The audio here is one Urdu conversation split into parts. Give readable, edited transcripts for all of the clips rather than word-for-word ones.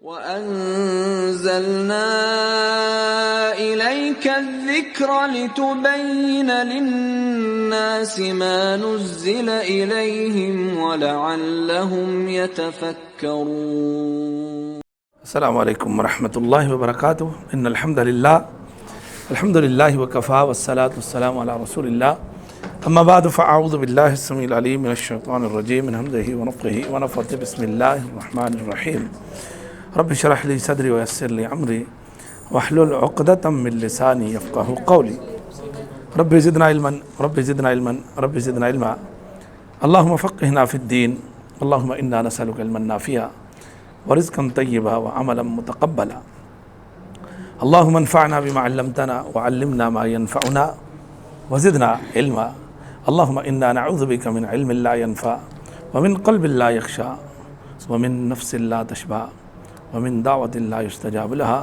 وَأَنزَلْنَا إِلَيْكَ الذِّكْرَ لِتُبَيِّنَ لِلنَّاسِ مَا نُزِّلَ إِلَيْهِمْ وَلَعَلَّهُمْ يَتَفَكَّرُونَ. السلام علیکم ورحمۃ اللہ وبرکاتہ. ان الحمد للہ وکفیٰ والصلاة والسلام علی رسول اللہ. اما بعد فاعوذ باللہ السمیع العلیم من الشیطان الرجیم من حمزہ ونفخہ ونفثہ. بسم اللہ الرحمن الرحیم. رب اشرح لی صدری ویسر لی امری واحلل عقدۃ من لسانی یفقہوا قولی. رب زدنا علما رب زدنا علما رب زدنا علما. اللہم فقہنا فی الدین. اللہم انا نسألک علما نافعا ورزقا طیبا وعملا متقبلا. اللہم انفعنا بما علمتنا وعلمنا ما ينفعنا وزدنا علما. اللہم انا نعوذ بک من علم لا ينفع ومن قلب لا يخشع ومن نفس لا تشبع ومن دعوة لا يستجاب لها.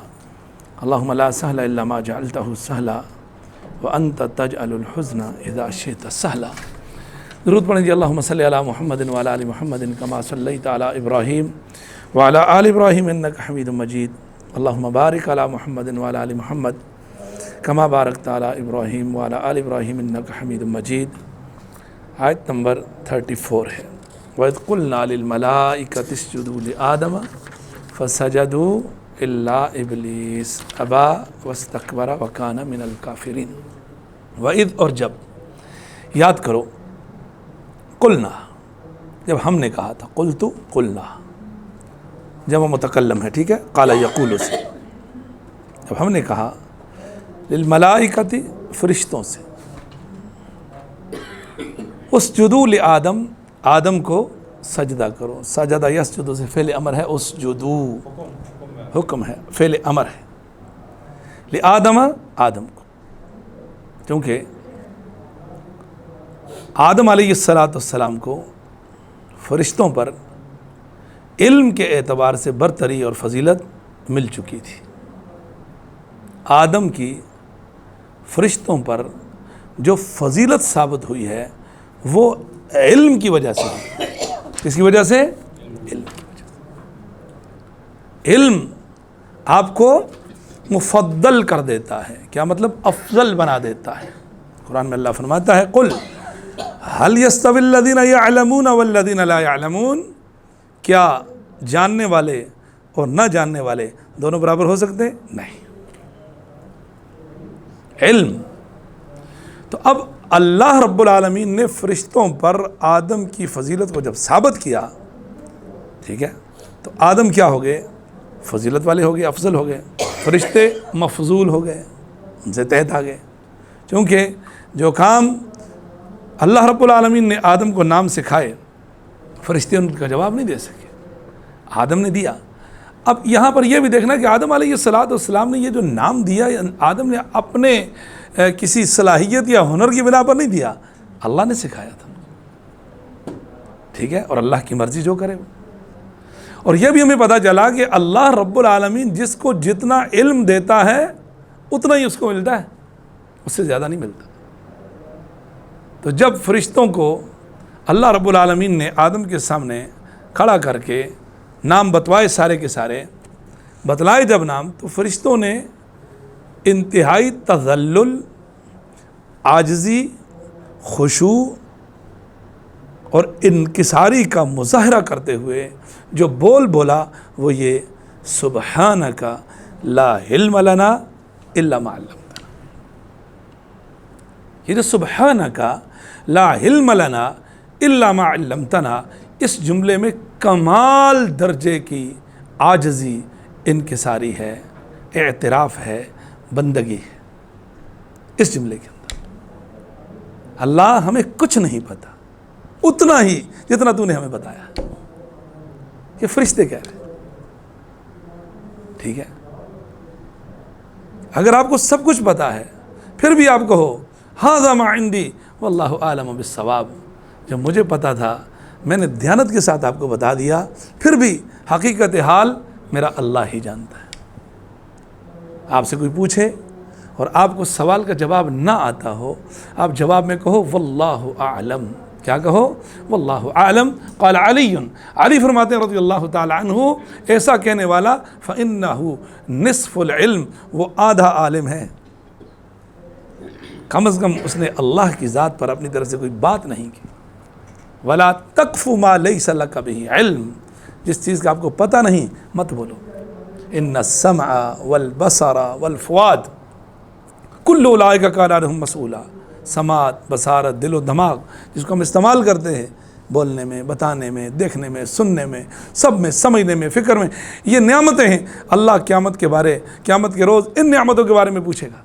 اللہم لا سهل الا ما جعلته سهلا وانت تجعل الحزن اذا شئت سهلا. درود پڑھیں جی. اللہم صلی علی محمد وعلی آل محمد کما صلیت علی ابراہیم وعلی آل ابراہیم انک حمید مجید. اللہم بارک علی محمد وعلی آل محمد کما بارکت علی ابراہیم وعلی آل ابراہیم انک حمید مجید. آیت نمبر 34 ہے. وَإِذْ قُلْنَا لِلْمَلَائِكَةِ اسْجُدُوا لِآدَمَ فَسَجَدُوا إِلَّا إِبْلِيسَ أَبَى وَاسْتَكْبَرَ وَكَانَ مِنَ الْكَافِرِينَ. وَإِذْ اور جب یاد کرو. قلنا جب ہم نے کہا تھا. قلتو قلنا جب متکلم ہے. ٹھیک ہے. قال یقول سے جب ہم نے کہا للملائکۃ فرشتوں سے اسجدوا لآدم آدم کو سجدہ کرو. سجدہ یسجد سے فعل امر ہے. اسجدوا حکم ہے. فعل امر ہے. لآدم آدم کو کیونکہ آدم علیہ السلام کو فرشتوں پر علم کے اعتبار سے برتری اور فضیلت مل چکی تھی. آدم کی فرشتوں پر جو فضیلت ثابت ہوئی ہے وہ علم کی وجہ سے. کس کی وجہ سے؟ علم کی وجہ سے. علم آپ کو مفضل کر دیتا ہے. کیا مطلب؟ افضل بنا دیتا ہے. قرآن میں اللہ فرماتا ہے قل هل يستوي الذين يعلمون والذين لا يعلمون. کیا جاننے والے اور نہ جاننے والے دونوں برابر ہو سکتے ہیں؟ نہیں. علم. تو اب اللہ رب العالمین نے فرشتوں پر آدم کی فضیلت کو جب ثابت کیا، ٹھیک ہے، تو آدم کیا ہو گئے؟ فضیلت والے ہو گئے، افضل ہو گئے. فرشتے مفضول ہو گئے، ان سے تحت آ گئے. چونکہ جو کام اللہ رب العالمین نے آدم کو نام سکھائے فرشتے ان کا جواب نہیں دے سکے. آدم نے دیا. اب یہاں پر یہ بھی دیکھنا کہ آدم علیہ السلام نے یہ جو نام دیا آدم نے اپنے کسی صلاحیت یا ہنر کی بنا پر نہیں دیا. اللہ نے سکھایا تھا. ٹھیک ہے. اور اللہ کی مرضی جو کرے. اور یہ بھی ہمیں پتہ چلا کہ اللہ رب العالمین جس کو جتنا علم دیتا ہے اتنا ہی اس کو ملتا ہے، اس سے زیادہ نہیں ملتا. تو جب فرشتوں کو اللہ رب العالمین نے آدم کے سامنے کھڑا کر کے نام بتوائے، سارے کے سارے بتلائے جب نام، تو فرشتوں نے انتہائی تذلل، عاجزی، خشوع اور انکساری کا مظاہرہ کرتے ہوئے جو بول بولا وہ یہ سبحانک لا علم لنا الا ما علمتنا. یہ جو سبحانک لا علم لنا الا ما علمتنا، اس جملے میں کمال درجے کی عاجزی، انکساری ہے، اعتراف ہے، بندگی ہے اس جملے کے اندر. اللہ ہمیں کچھ نہیں پتا، اتنا ہی جتنا تو نے ہمیں بتایا. یہ فرشتے کہہ رہے ہیں. ٹھیک ہے. اگر آپ کو سب کچھ پتا ہے پھر بھی آپ کہو ھذا ما عندی واللہ اعلم بالصواب، جب مجھے پتا تھا میں نے دیانت کے ساتھ آپ کو بتا دیا، پھر بھی حقیقت حال میرا اللہ ہی جانتا ہے. آپ سے کوئی پوچھے اور آپ کو سوال کا جواب نہ آتا ہو، آپ جواب میں کہو واللہ اعلم، کیا کہو؟ واللہ اعلم. قال علی، علی فرماتے ہیں رضی اللہ تعالی عنہ، ایسا کہنے والا فإنہ نصف العلم، وہ آدھا عالم ہے. کم از کم اس نے اللہ کی ذات پر اپنی طرف سے کوئی بات نہیں کی. ولا تقف ما لیس لک بہ علم، جس چیز کا آپ کو پتہ نہیں مت بولو. ان السمع والبصر والفؤاد کل اولئک کان عنہ مسئولا. سماعت، بصارت، دل و دماغ جس کو ہم استعمال کرتے ہیں بولنے میں، بتانے میں، دیکھنے میں، سننے میں، سب میں، سمجھنے میں، فکر میں، یہ نعمتیں ہیں. اللہ قیامت کے روز ان نعمتوں کے بارے میں پوچھے گا.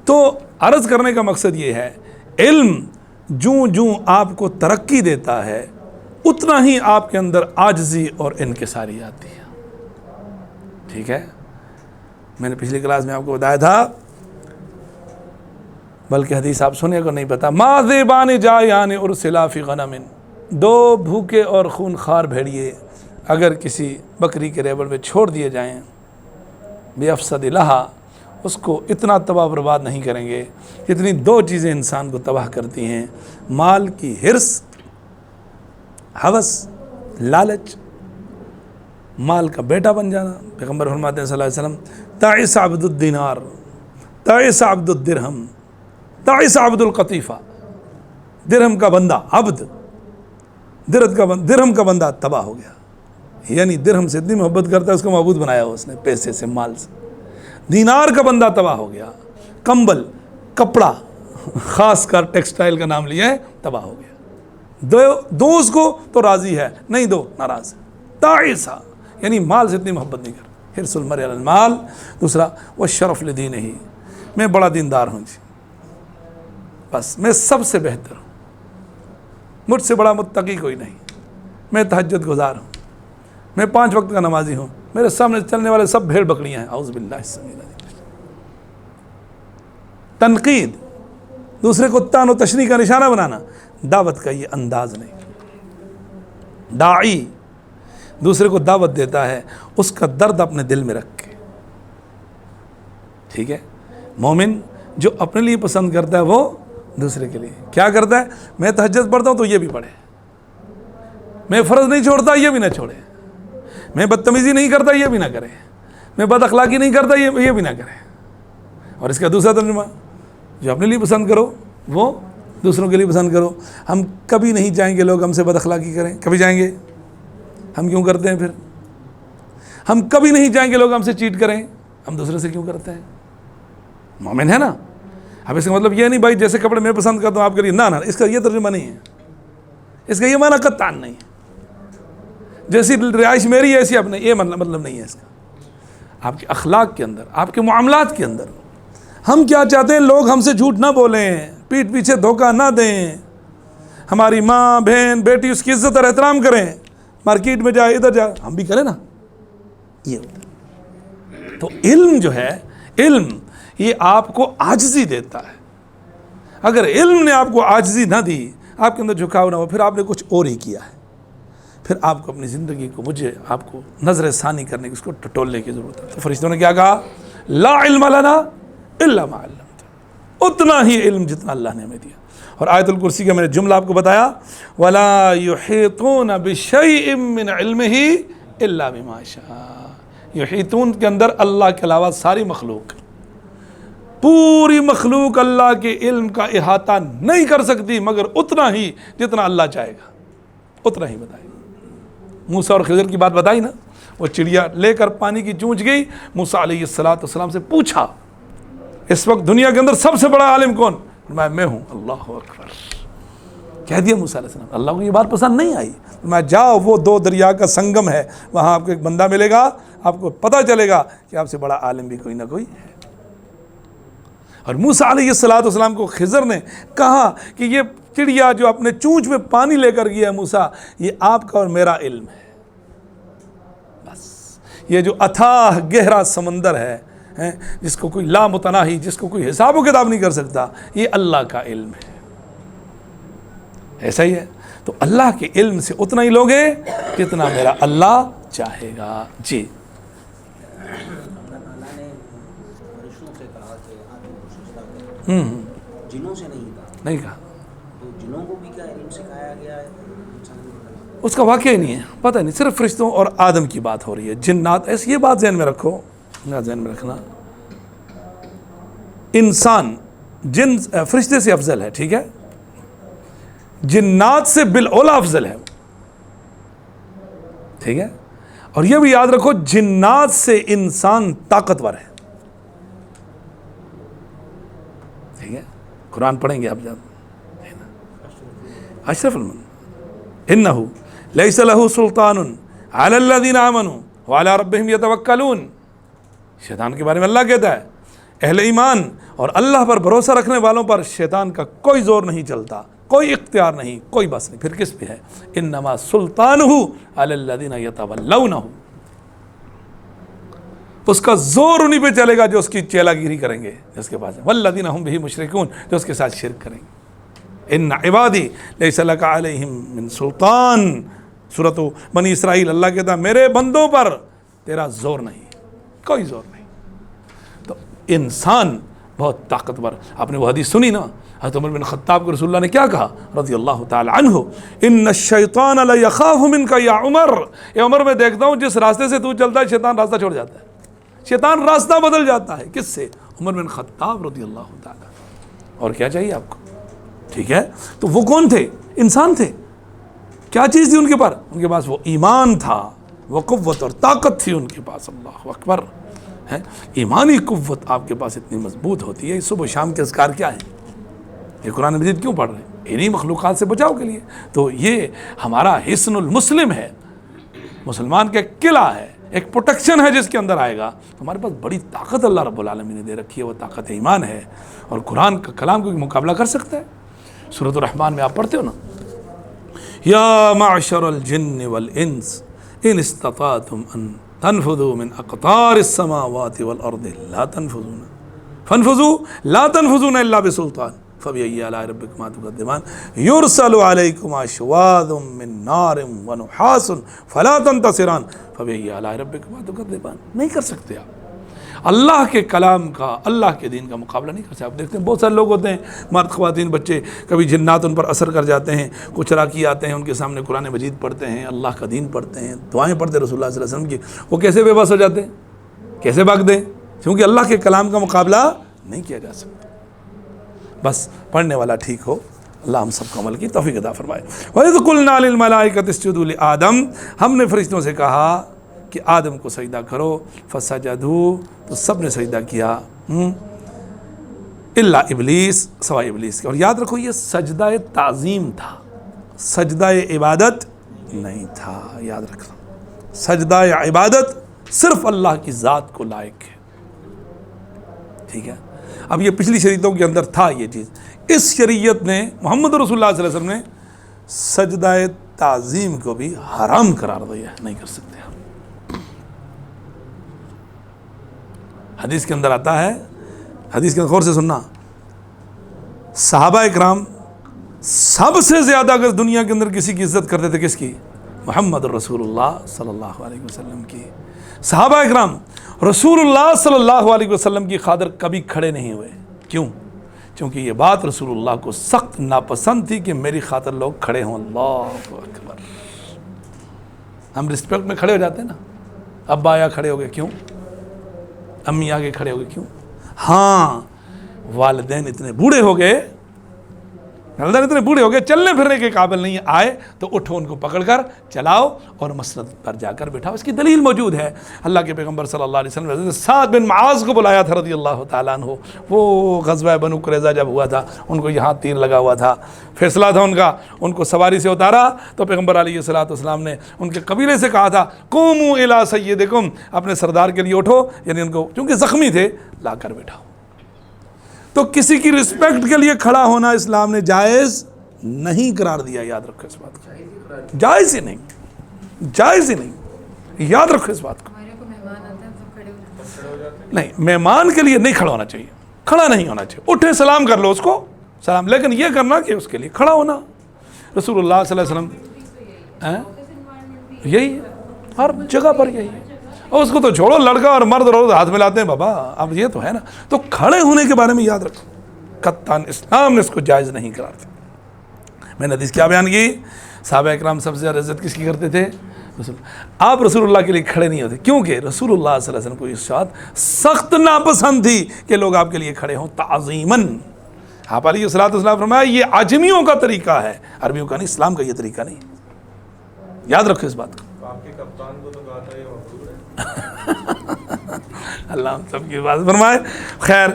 تو عرض کرنے کا مقصد یہ ہے، علم جوں جوں آپ کو ترقی دیتا ہے اتنا ہی آپ کے اندر عاجزی اور انکساری آتی ہے. ٹھیک ہے، میں نے پچھلی کلاس میں آپ کو بتایا تھا، بلکہ حدیث آپ سنے کو نہیں پتا، ما ذئبان جائعان ارسلا فی غنم، دو بھوکے اور خون خوار بھیڑیے اگر کسی بکری کے ریوڑ میں چھوڑ دیے جائیں، بیفسد لہا، اس کو اتنا تباہ برباد نہیں کریں گے جتنی دو چیزیں انسان کو تباہ کرتی ہیں، مال کی حرص، ہوس، لالچ، مال کا بیٹا بن جانا. پیغمبر فرماتے ہیں صلی اللہ علیہ وسلم، تعس عبد الدینار، تعس عبد الدرہم، تعس عبد القطیفہ. درہم کا بندہ، عبد، درہم کا بندہ تباہ ہو گیا. یعنی درہم سے اتنی محبت کرتا ہے اس کو معبود بنایا اس نے، پیسے سے، مال سے. دینار کا بندہ تباہ ہو گیا. کمبل، کپڑا، خاص کر ٹیکسٹائل کا نام لیا ہے، تباہ ہو گیا. دو اس کو تو راضی ہے، نہیں دو ناراض ہے. تعیسہ یعنی مال سے اتنی محبت نہیں کر. حرص المرء علی المال. دوسرا والشرف لدینہ، میں بڑا دیندار ہوں جی، بس میں سب سے بہتر ہوں، مجھ سے بڑا متقی کوئی نہیں، میں تہجد گزار ہوں، میں 5 وقت کا نمازی ہوں، میرے سامنے چلنے والے سب بھیڑ بکریاں ہیں. اعوذ باللہ السمیع العلیم. تنقید، دوسرے کو طعن و تشنیع کا نشانہ بنانا، دعوت کا یہ انداز نہیں. داعی دوسرے کو دعوت دیتا ہے اس کا درد اپنے دل میں رکھ کے. ٹھیک ہے، مومن جو اپنے لیے پسند کرتا ہے وہ دوسرے کے لیے کیا کرتا ہے؟ میں تہجد پڑھتا ہوں تو یہ بھی پڑھے، میں فرض نہیں چھوڑتا یہ بھی نہ چھوڑے، میں بدتمیزی نہیں کرتا یہ بھی نہ کرے، میں بد اخلاقی نہیں کرتا یہ بھی نہ کرے. اور اس کا دوسرا ترجمہ، جو اپنے لیے پسند کرو وہ دوسروں کے لیے پسند کرو. ہم کبھی نہیں چاہیں گے لوگ ہم سے بد اخلاقی کریں، کبھی چاہیں گے؟ ہم کیوں کرتے ہیں پھر؟ ہم کبھی نہیں چاہیں گے لوگ ہم سے چیٹ کریں، ہم دوسرے سے کیوں کرتے ہیں؟ مومن ہے نا. اب اس کا مطلب یہ نہیں بھائی جیسے کپڑے میں پسند کرتا ہوں آپ کے لیے، نہ اس کا یہ ترجمہ نہیں ہے، اس کا یہ معنی قطعاً نہیں ہے. جیسی رہائش میری ہے ایسی اپنے، یہ مطلب نہیں ہے اس کا. آپ کے اخلاق کے اندر، آپ کے معاملات کے اندر ہم کیا چاہتے ہیں؟ لوگ ہم سے جھوٹ نہ بولیں، پیٹھ پیچھے دھوکہ نہ دیں، ہماری ماں، بہن، بیٹی اس کی عزت اور احترام کریں، مارکیٹ میں جائے، ادھر جائے، ہم بھی کریں نا. یہ تو علم جو ہے، علم یہ آپ کو عاجزی دیتا ہے. اگر علم نے آپ کو عاجزی نہ دی، آپ کے اندر جھکاؤ نہ ہو، پھر آپ نے کچھ اور ہی کیا ہے. پھر آپ کو اپنی زندگی کو، آپ کو نظر ثانی کرنے کی، اس کو ٹٹولنے کی ضرورت ہے. تو فرشتوں نے کیا کہا؟ لا علم لنا الا ما علمتنا، اتنا ہی علم جتنا اللہ نے ہمیں دیا. اور آیت الکرسی کا میں نے جملہ آپ کو بتایا، ولا یحیطون بشیء من علمہ الا بما شاء. یحیطون کے اندر اللہ کے علاوہ ساری مخلوق، پوری مخلوق اللہ کے علم کا احاطہ نہیں کر سکتی مگر اتنا ہی جتنا اللہ چاہے گا، اتنا ہی بتائے گا. موسیٰ اور خضر کی بات بتائی نا، وہ چڑیا لے کر پانی کی چونچ گئی. موسیٰ علیہ السلام سے پوچھا اس وقت دنیا کے اندر سب سے بڑا عالم کون؟ میں ہوں. اللہ اکبر کہہ دیا موسیٰ علیہ السلام. اللہ کو یہ بات پسند نہیں آئی. میں جاؤ، وہ 2 دریا کا سنگم ہے، وہاں آپ کو ایک بندہ ملے گا، آپ کو پتہ چلے گا کہ آپ سے بڑا عالم بھی کوئی نہ کوئی ہے. اور موسیٰ علیہ السلام کو خضر نے کہا کہ یہ چڑیا جو اپنے چونچ میں پانی لے کر گیا ہے موسیٰ، یہ آپ کا اور میرا علم ہے. بس یہ جو اتھاہ گہرا سمندر ہے جس کو کوئی لامتناہی، جس کو کوئی حساب و کتاب نہیں کر سکتا، یہ اللہ کا علم ہے. ایسا ہی ہے. تو اللہ کے علم سے اتنا ہی لوگے جتنا میرا اللہ چاہے گا. جی جنوں سے نہیں کہا. تو جنوں کو بھی کیا علم سکھایا گیا ہے؟ اس کا واقعہ ہی نہیں ہے، پتہ نہیں، صرف فرشتوں اور آدم کی بات ہو رہی ہے، جنات ایسی، یہ بات ذہن میں رکھو، ذہن میں رکھنا، انسان جن فرشتے سے افضل ہے، ٹھیک ہے، جنات سے بالاولیٰ افضل ہے، ٹھیک ہے، اور یہ بھی یاد رکھو جنات سے انسان طاقتور ہے، ٹھیک ہے، قرآن پڑھیں گے آپ جب، اشرف المن انہو لیس لہ سلطان علی الذین آمنوا وعلی ربہم یتوکلون، شیطان کے بارے میں اللہ کہتا ہے اہل ایمان اور اللہ پر بھروسہ رکھنے والوں پر شیطان کا کوئی زور نہیں چلتا، کوئی اختیار نہیں، کوئی بس نہیں، پھر کس پہ ہے؟ انما سلطانہ علی الذین یتولونہ، اس کا زور انہی پہ چلے گا جو اس کی چیلا گیری کریں گے، جس کے پاس ہے، والذین ہم بہ مشرکون، جو اس کے ساتھ شرک کریں گے، ان عبادی لیس لک علیہم من سلطان، سورۃ بنی اسرائیل، اللہ کہتا ہے میرے بندوں پر تیرا زور نہیں، کوئی زور نہیں۔ تو انسان بہت طاقتور، آپ نے وہ حدیث سنی نا، حضرت عمر بن خطاب کو رسول اللہ نے کیا کہا رضی اللہ تعالی عنہ، ان الشیطان لیخاف منک یا عمر، اے عمر میں دیکھتا ہوں جس راستے سے تو چلتا ہے شیطان راستہ چھوڑ جاتا ہے، شیطان راستہ بدل جاتا ہے، کس سے؟ عمر بن خطاب رضی اللہ تعالی۔ اور کیا چاہیے آپ کو؟ ٹھیک ہے، تو وہ کون تھے؟ انسان تھے، کیا چیز تھی ان کے پاس؟ ان کے پاس وہ ایمان تھا، وہ قوت اور طاقت تھی ان کے پاس، اللہ اکبر ہے، ایمانی قوت آپ کے پاس اتنی مضبوط ہوتی ہے۔ صبح شام کے اذکار کیا ہیں؟ یہ قرآن مجید کیوں پڑھ رہے ہیں؟ انہی مخلوقات سے بچاؤ کے لیے، تو یہ ہمارا حصن المسلم ہے، مسلمان کا ایک قلعہ ہے، ایک پروٹیکشن ہے جس کے اندر آئے گا۔ ہمارے پاس بڑی طاقت اللہ رب العالمین نے دے رکھی ہے، وہ طاقت ایمان ہے، اور قرآن کا کلام کو مقابلہ کر سکتا ہے۔ سورۃ الرحمن میں آپ پڑھتے ہو نا، یا معشر الجن والانس ان استطعتم ان تنفذوا من اقطار السماوات والارض لا تنفذون فانفذوا لا تنفذون الا بسلطان فبأي آلاء ربكما تكذبان يرسل عليكما شواظ من نار ونحاس فلا تنتصران فبأي آلاء ربكما تكذبان۔ نہیں کر سکتے آپ اللہ کے کلام کا، اللہ کے دین کا مقابلہ نہیں کر سکتے۔ آپ دیکھتے ہیں بہت سارے لوگ ہوتے ہیں، مرد خواتین بچے، کبھی جنات ان پر اثر کر جاتے ہیں، کچھ راکی آتے ہیں ان کے سامنے قرآن مجید پڑھتے ہیں، اللہ کا دین پڑھتے ہیں، دعائیں پڑھتے ہیں رسول اللہ صلی اللہ علیہ وسلم کی، وہ کیسے بے بس ہو جاتے ہیں، کیسے بھاگ دیں؟ کیونکہ اللہ کے کلام کا مقابلہ نہیں کیا جا سکتا۔ بس پڑھنے والا ٹھیک ہو، اللہ ہم سب کو عمل کی توفیق عطا فرمائے۔ وَإِذْ قُلْنَا لِلْمَلَائِكَةِ اسْجُدُوا لِآدَمَ، ہم نے فرشتوں سے کہا کہ آدم کو سجدہ کرو، فسجدوا، تو سب نے سجدہ کیا، الا ابلیس، سوائے ابلیس کے۔ اور یاد رکھو یہ سجدہ تعظیم تھا، سجدہ عبادت نہیں تھا، یاد رکھنا، سجدہ عبادت صرف اللہ کی ذات کو لائق ہے، ٹھیک ہے۔ اب یہ پچھلی شریعتوں کے اندر تھا یہ چیز، اس شریعت نے محمد رسول اللہ صلی اللہ علیہ وسلم نے سجدہ تعظیم کو بھی حرام قرار دیا ہے، نہیں کر سکتے آپ۔ حدیث کے اندر آتا ہے، حدیث کے اندر غور سے سننا، صحابہ اکرام سب سے زیادہ اگر دنیا کے اندر کسی کی عزت کرتے تھے، کس کی؟ محمد رسول اللہ صلی اللہ علیہ وسلم کی۔ صحابہ اکرام رسول اللہ صلی اللہ علیہ وسلم کی خاطر کبھی کھڑے نہیں ہوئے، کیوں؟ کیونکہ یہ بات رسول اللہ کو سخت ناپسند تھی کہ میری خاطر لوگ کھڑے ہوں، اللہ اکبر۔ ہم رسپیکٹ میں کھڑے ہو جاتے ہیں نا، ابا آیا کھڑے ہو گئے، کیوں؟ امی آگے کھڑے ہو گئے، کیوں؟ ہاں، والدین اتنے بوڑھے ہو گئے، چلنے پھرنے کے قابل نہیں آئے تو اٹھو، ان کو پکڑ کر چلاؤ اور مسند پر جا کر بٹھاؤ۔ اس کی دلیل موجود ہے، اللہ کے پیغمبر صلی اللہ علیہ وسلم نے سعد بن معاذ کو بلایا تھا رضی اللہ تعالیٰ عنہ، وہ غزوہ بنو قریظہ جب ہوا تھا، ان کو یہاں تیر لگا ہوا تھا، فیصلہ تھا ان کا، ان کو سواری سے اتارا تو پیغمبر علیہ الصلوۃ والسلام نے ان کے قبیلے سے کہا تھا قوموا الی سیدکم، اپنے سردار کے لیے اٹھو، یعنی ان کو چونکہ زخمی تھے لا کر بٹھاؤ۔ تو کسی کی رسپیکٹ کے لیے کھڑا ہونا اسلام نے جائز نہیں قرار دیا، یاد رکھو اس بات کو، جائز ہی نہیں، جائز ہی نہیں، یاد رکھو اس بات کو۔ نہیں، مہمان کے لیے نہیں کھڑا ہونا چاہیے، کھڑا نہیں ہونا چاہیے، اٹھے سلام کر لو اس کو سلام، لیکن یہ کرنا کہ اس کے لیے کھڑا ہونا، رسول اللہ صلی اللہ علیہ وسلم یہی ہر جگہ پر یہی ہے۔ اور اس کو تو چھوڑو، لڑکا اور مرد روز ہاتھ ملاتے ہیں بابا، اب یہ تو ہے نا، تو کھڑے ہونے کے بارے میں یاد رکھو، قطعاً اسلام نے اس کو جائز نہیں قرار دیا۔ میں نے حدیث کیا بیان کی؟ صحابہ اکرام سب سے زیادہ عزت کس کی کرتے تھے؟ آپ رسول اللہ کے لیے کھڑے نہیں ہوتے، کیونکہ رسول اللہ صلی اللہ علیہ وسلم کو ارشاد سخت ناپسند تھی کہ لوگ آپ کے لیے کھڑے ہوں تعظیماً۔ آپ علیہ الصلوۃ والسلام فرمایا یہ عجمیوں کا طریقہ ہے، عربیوں کا نہیں، اسلام کا یہ طریقہ نہیں، یاد رکھو اس بات کو۔ آپ کے کپتان کو تو کہا تھا یہ مقبول ہے۔ اللہ ہم سب کی بات فرمائے۔ خیر،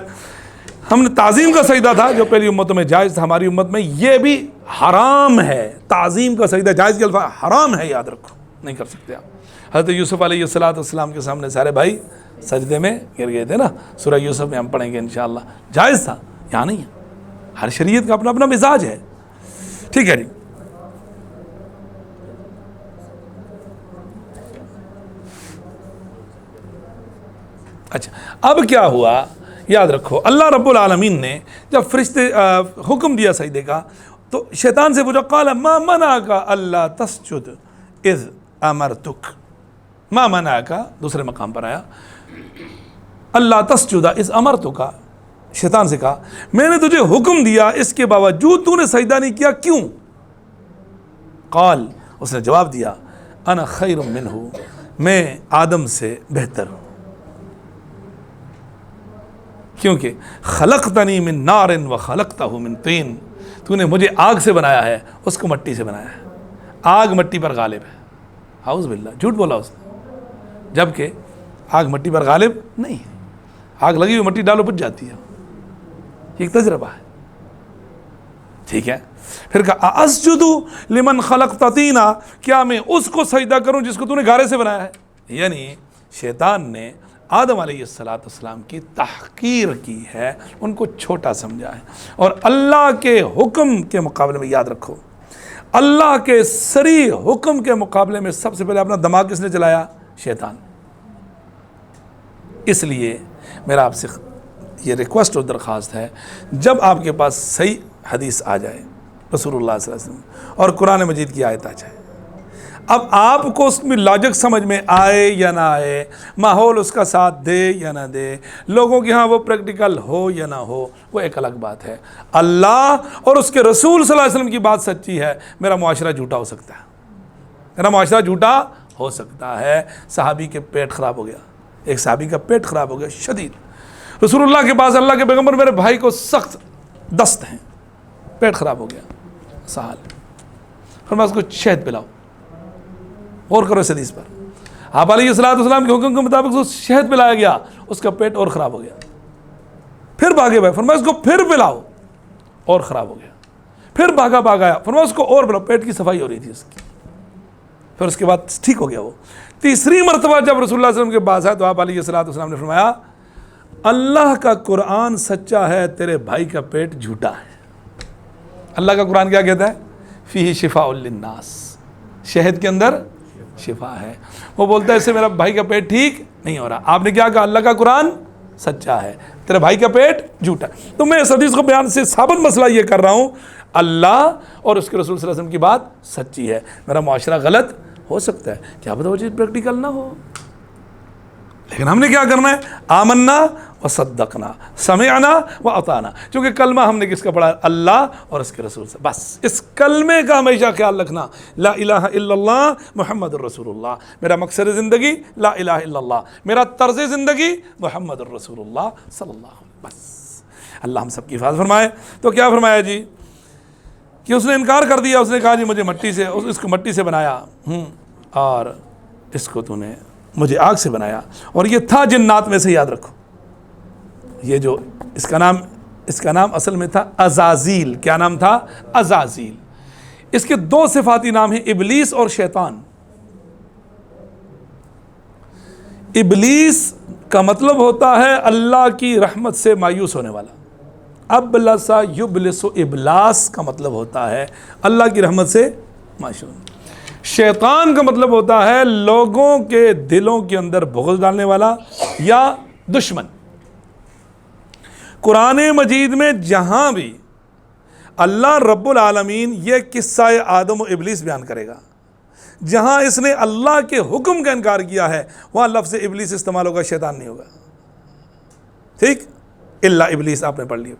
ہم نے تعظیم کا سجدہ تھا جو پہلی امتوں میں جائز تھا، ہماری امت میں یہ بھی حرام ہے۔ تعظیم کا سجدہ جائز کے الفاظ حرام ہے، یاد رکھو، نہیں کر سکتے آپ۔ حضرت یوسف علیہ السلام کے سامنے سارے بھائی سجدے میں گر گئے تھے نا، سورہ یوسف میں ہم پڑھیں گے انشاءاللہ، جائز تھا، یہاں نہیں ہے۔ ہر شریعت کا اپنا اپنا مزاج ہے، ٹھیک ہے جی۔ اچھا، اب کیا ہوا یاد رکھو، اللہ رب العالمین نے جب فرشتے حکم دیا سجدے کا تو شیطان سے پوچھا قال ما منعک الا تسجد اذ امرتک، ما منعک دوسرے مقام پر آیا اللہ تسجد اذ امرتک، شیطان سے کہا میں نے تجھے حکم دیا اس کے باوجود تو نے سجدہ نہیں کیا، کیوں؟ قال، اس نے جواب دیا انا خیر منہ، میں آدم سے بہتر ہوں، کیونکہ خلقتنی من نار و خلقتہ من طین، تو نے مجھے آگ سے بنایا ہے، اس کو مٹی سے بنایا ہے، آگ مٹی پر غالب ہے۔ اعوذ باللہ، جھوٹ بولا اس نے، جبکہ آگ مٹی پر غالب نہیں ہے، آگ لگی ہوئی مٹی ڈالو بجھ جاتی ہے، یہ ایک تجربہ ہے، ٹھیک ہے۔ پھر کہا اسجد لمن خلقت طینا، کیا میں اس کو سجدہ کروں جس کو تو نے گارے سے بنایا ہے؟ یعنی شیطان نے آدم علیہ السلام کی تحقیر کی ہے، ان کو چھوٹا سمجھا ہے، اور اللہ کے حکم کے مقابلے میں یاد رکھو، اللہ کے صریح حکم کے مقابلے میں سب سے پہلے اپنا دماغ کس نے چلایا؟ شیطان۔ اس لیے میرا آپ سے یہ ریکویسٹ اور درخواست ہے، جب آپ کے پاس صحیح حدیث آ جائے رسول اللہ صلی اللہ علیہ وسلم اور قرآن مجید کی آیت آ جائے، اب آپ کو اس میں لاجک سمجھ میں آئے یا نہ آئے، ماحول اس کا ساتھ دے یا نہ دے، لوگوں کے ہاں وہ پریکٹیکل ہو یا نہ ہو، وہ ایک الگ بات ہے۔ اللہ اور اس کے رسول صلی اللہ علیہ وسلم کی بات سچی ہے، میرا معاشرہ جھوٹا ہو سکتا ہے، میرا معاشرہ جھوٹا ہو سکتا ہے۔ صحابی کے پیٹ خراب ہو گیا، ایک صحابی کا پیٹ خراب ہو گیا شدید، رسول اللہ کے پاس اللہ کے پیغمبر میرے بھائی کو سخت دست ہیں، پیٹ خراب ہو گیا، سہال، فرمایا اس کو شہد پلاؤ، اور کرو اس حدیث پر۔ آپ علیہ السلام کے حکم کے مطابق اس شہد پلایا گیا، اس کا پیٹ اور خراب ہو گیا، پھر بھاگے بھائی، فرمایا اس کو پھر پلاؤ، اور خراب ہو گیا، پھر بھاگا آیا، فرمایا اس کو اور پلاؤ، پیٹ کی صفائی ہو رہی تھی اس کی، پھر اس کے بعد ٹھیک ہو گیا وہ۔ تیسری مرتبہ جب رسول اللہ صلی اللہ علیہ وسلم کے پاس آیا تو آپ علیہ السلام نے فرمایا اللہ کا قرآن سچا ہے، تیرے بھائی کا پیٹ جھوٹا ہے۔ اللہ کا قرآن کیا کہتا ہے؟ فیہ شفاء للناس، شہد کے اندر شفا ہے۔ وہ بولتا ہے اس سے میرا بھائی کا پیٹ ٹھیک نہیں ہو رہا، آپ نے کیا کہا؟ اللہ کا قرآن سچا ہے، تیرے بھائی کا پیٹ جھوٹا ہے۔ تو میں اس حدیث کو بیان سے ثابت مسئلہ یہ کر رہا ہوں، اللہ اور اس کے رسول صلی اللہ علیہ وسلم کی بات سچی ہے، میرا معاشرہ غلط ہو سکتا ہے، کیا پتہ وہ چیز پریکٹیکل نہ ہو، لیکن ہم نے کیا کرنا ہے؟ آمنا و صدقنا، سمعنا و اطعنا، چونکہ کلمہ ہم نے کس کا پڑھا؟ اللہ اور اس کے رسول سے، بس اس کلمے کا ہمیشہ خیال رکھنا، لا الہ الا اللہ محمد الرسول اللہ، میرا مقصد زندگی لا الہ الا اللہ، میرا طرز زندگی محمد الرسول اللہ صلی اللہ علیہ وسلم، بس اللہ ہم سب کی حفاظت فرمائے۔ تو کیا فرمایا جی کہ اس نے انکار کر دیا، اس نے کہا جی مجھے مٹی سے، اس کو مٹی سے بنایا اور اس کو تو نے مجھے آگ سے بنایا، اور یہ تھا جنات میں سے، یاد رکھو، یہ جو اس کا نام اصل میں تھا عزازیل۔ کیا نام تھا؟ عزازیل۔ اس کے دو صفاتی نام ہیں، ابلیس اور شیطان۔ ابلیس کا مطلب ہوتا ہے اللہ کی رحمت سے مایوس ہونے والا، ابلس یبلس، ابلاس کا مطلب ہوتا ہے اللہ کی رحمت سے مایوس۔ شیطان کا مطلب ہوتا ہے لوگوں کے دلوں کے اندر بغض ڈالنے والا یا دشمن۔ قرآن مجید میں جہاں بھی اللہ رب العالمین یہ قصہ آدم و ابلیس بیان کرے گا، جہاں اس نے اللہ کے حکم کا انکار کیا ہے وہاں لفظ ابلیس استعمال ہوگا، شیطان نہیں ہوگا، ٹھیک؟ اللہ ابلیس آپ نے پڑھ لیا،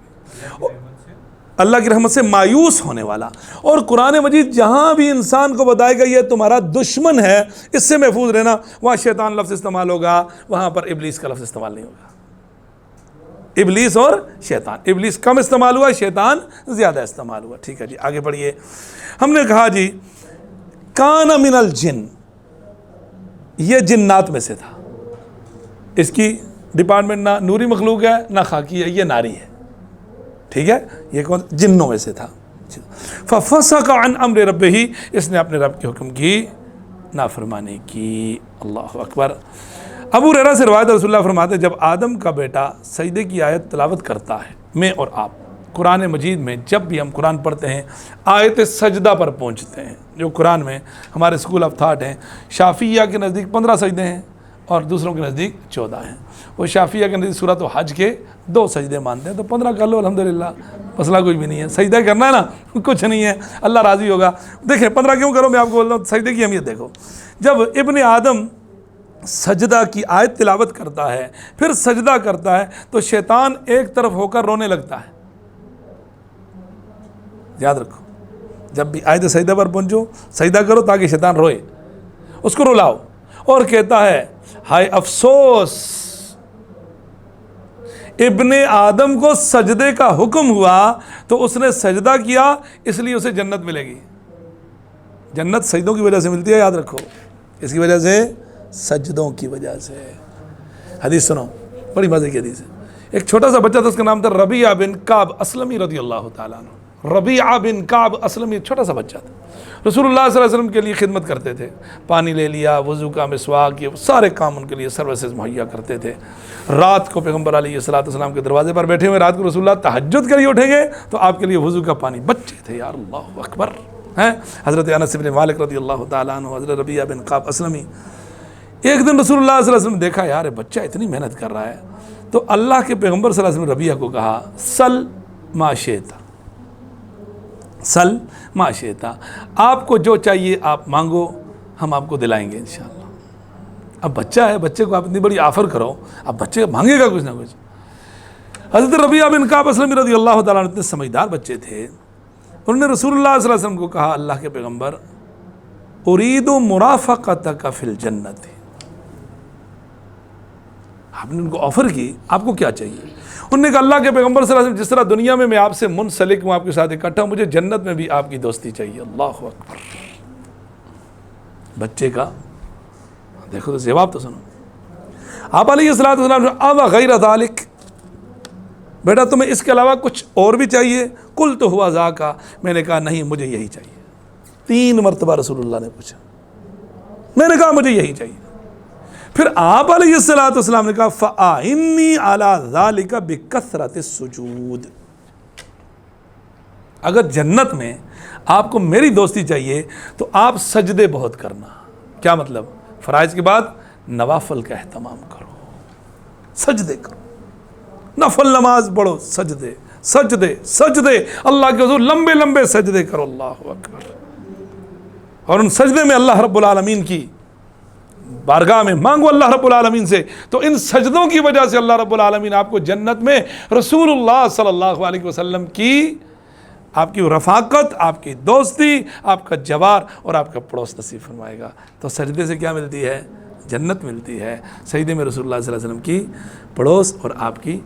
اللہ کی رحمت سے مایوس ہونے والا۔ اور قرآن مجید جہاں بھی انسان کو بتائے گا یہ تمہارا دشمن ہے، اس سے محفوظ رہنا، وہاں شیطان لفظ استعمال ہوگا، وہاں پر ابلیس کا لفظ استعمال نہیں ہوگا۔ ابلیس اور شیطان، ابلیس کم استعمال ہوا، شیطان زیادہ استعمال ہوا۔ ٹھیک ہے جی، آگے بڑھیے۔ ہم نے کہا جی کان من الجن، یہ جنات میں سے تھا، اس کی ڈپارٹمنٹ نہ نوری مخلوق ہے نہ خاکی ہے، یہ ناری ہے، ٹھیک ہے، یہ کون؟ جنوں میں سے تھا۔ ففسق عن امر ربہ، اس نے اپنے رب کے حکم کی نافرمانی کی۔ اللہ اکبر۔ ابو ہریرہ سے روایت، رسول اللہ فرماتے ہیں جب آدم کا بیٹا سجدے کی آیت تلاوت کرتا ہے، میں اور آپ قرآن مجید میں جب بھی ہم قرآن پڑھتے ہیں آیت سجدہ پر پہنچتے ہیں، جو قرآن میں ہمارے اسکول آف تھاٹ ہیں، شافعیہ کے نزدیک 15 سجدے ہیں اور دوسروں کے نزدیک 14 ہیں۔ وہ شافعیہ کے نزدیک سورۃ حج کے 2 سجدے مانتے ہیں، تو 15 کر لو، الحمدللہ، مسئلہ کوئی بھی نہیں ہے، سجدہ کرنا ہے نا، کچھ نہیں ہے، اللہ راضی ہوگا۔ دیکھیں 15 کیوں کرو، میں آپ کو بول رہا ہوں سجدے کی اہمیت دیکھو۔ جب ابن آدم سجدہ کی آیت تلاوت کرتا ہے، پھر سجدہ کرتا ہے، تو شیطان ایک طرف ہو کر رونے لگتا ہے۔ یاد رکھو، جب بھی آیت سجدہ پر پہنچو سجدہ کرو تاکہ شیطان روئے، اس کو رلاؤ، اور کہتا ہے ہائے افسوس، ابن آدم کو سجدے کا حکم ہوا تو اس نے سجدہ کیا، اس لیے اسے جنت ملے گی۔ جنت سجدوں کی وجہ سے ملتی ہے، یاد رکھو، اس کی وجہ سے، سجدوں کی وجہ سے۔ حدیث سنو، بڑی مزے کی حدیث ہے۔ ایک چھوٹا سا بچہ تھا، اس کا نام تھا ربیعہ بن کعب اسلمی رضی اللہ تعالیٰ عنہ۔ ربیعہ بن کعب اسلمی، چھوٹا سا بچہ تھا، رسول اللہ صلی اللہ علیہ وسلم کے لیے خدمت کرتے تھے، پانی لے لیا، وضو کا، مسواک، یہ سارے کام ان کے لیے سروسز مہیا کرتے تھے۔ رات کو پیغمبر علیہ الصلوۃ والسلام کے دروازے پر بیٹھے ہوئے، رات کو رسول اللہ تہجد کے لیے اٹھیں گے تو آپ کے لیے وضو کا پانی، بچے تھے یار، اللہ اکبر، ہیں حضرت انس بن مالک رضی اللہ تعالیٰ عنہ، حضرت ربیعہ بن کعب اسلمی۔ ایک دن رسول اللہ صلی اللہ علیہ وسلم نے دیکھا یار بچہ اتنی محنت کر رہا ہے، تو اللہ کے پیغمبر صلی اللہ علیہ وسلم نے ربیعہ کو کہا سل ما شئت، سل ما شئت، آپ کو جو چاہیے آپ مانگو، ہم آپ کو دلائیں گے انشاءاللہ۔ اب بچہ ہے، بچے کو آپ اتنی بڑی آفر کرو، اب بچے مانگے گا کچھ نہ کچھ۔ حضرت ربیعہ بن کعب اسلمی رضی اللہ تعالیٰ عنہ اتنے سمجھدار بچے تھے، انہوں نے رسول اللہ صلی اللہ علیہ وسلم کو کہا اللہ کے پیغمبر ارید مرافقتک فی الجنت، آپ نے ان کو آفر کی، آپ کو کیا چاہیے؟ انہوں نے کہا اللہ کے پیغمبر صلی اللہ علیہ وسلم جس طرح دنیا میں آپ سے منسلک ہوں، آپ کے ساتھ اکٹھا ہوں، مجھے جنت میں بھی آپ کی دوستی چاہیے۔ اللہ اکبر۔ بچے کا دیکھو تو جواب تو سنو۔ آپ علیہ الصلوۃ والسلام اب غیر ذالک، بیٹا تمہیں اس کے علاوہ کچھ اور بھی چاہیے؟ قلت ہوا ذاک، میں نے کہا نہیں مجھے یہی چاہیے۔ 3 مرتبہ رسول اللہ نے پوچھا، میں نے کہا مجھے یہی چاہیے۔ پھر آپ علیہ الصلوۃ والسلام نے کہا فَأَعِنِّي عَلَىٰ ذَلِكَ بِكَثْرَةِ السُّجُودِ، اگر جنت میں آپ کو میری دوستی چاہیے تو آپ سجدے بہت کرنا۔ کیا مطلب؟ فرائض کے بعد نوافل کا اہتمام کرو، سجدے کرو، نفل نماز پڑھو، سجدے سجدے سجدے، اللہ کے حضور لمبے لمبے سجدے کرو، اللہ اکبر، اور ان سجدے میں اللہ رب العالمین کی بارگاہ میں مانگو اللہ رب العالمین سے، تو ان سجدوں کی وجہ سے اللہ رب العالمین آپ کو جنت میں رسول اللہ صلی اللہ علیہ وسلم کی، آپ کی رفاقت، آپ کی دوستی، آپ کا جوار اور آپ کا پڑوس نصیب فرمائے گا۔ تو سجدے سے کیا ملتی ہے؟ جنت ملتی ہے۔ سجدے میں رسول اللہ صلی اللہ علیہ وسلم کی پڑوس اور آپ کی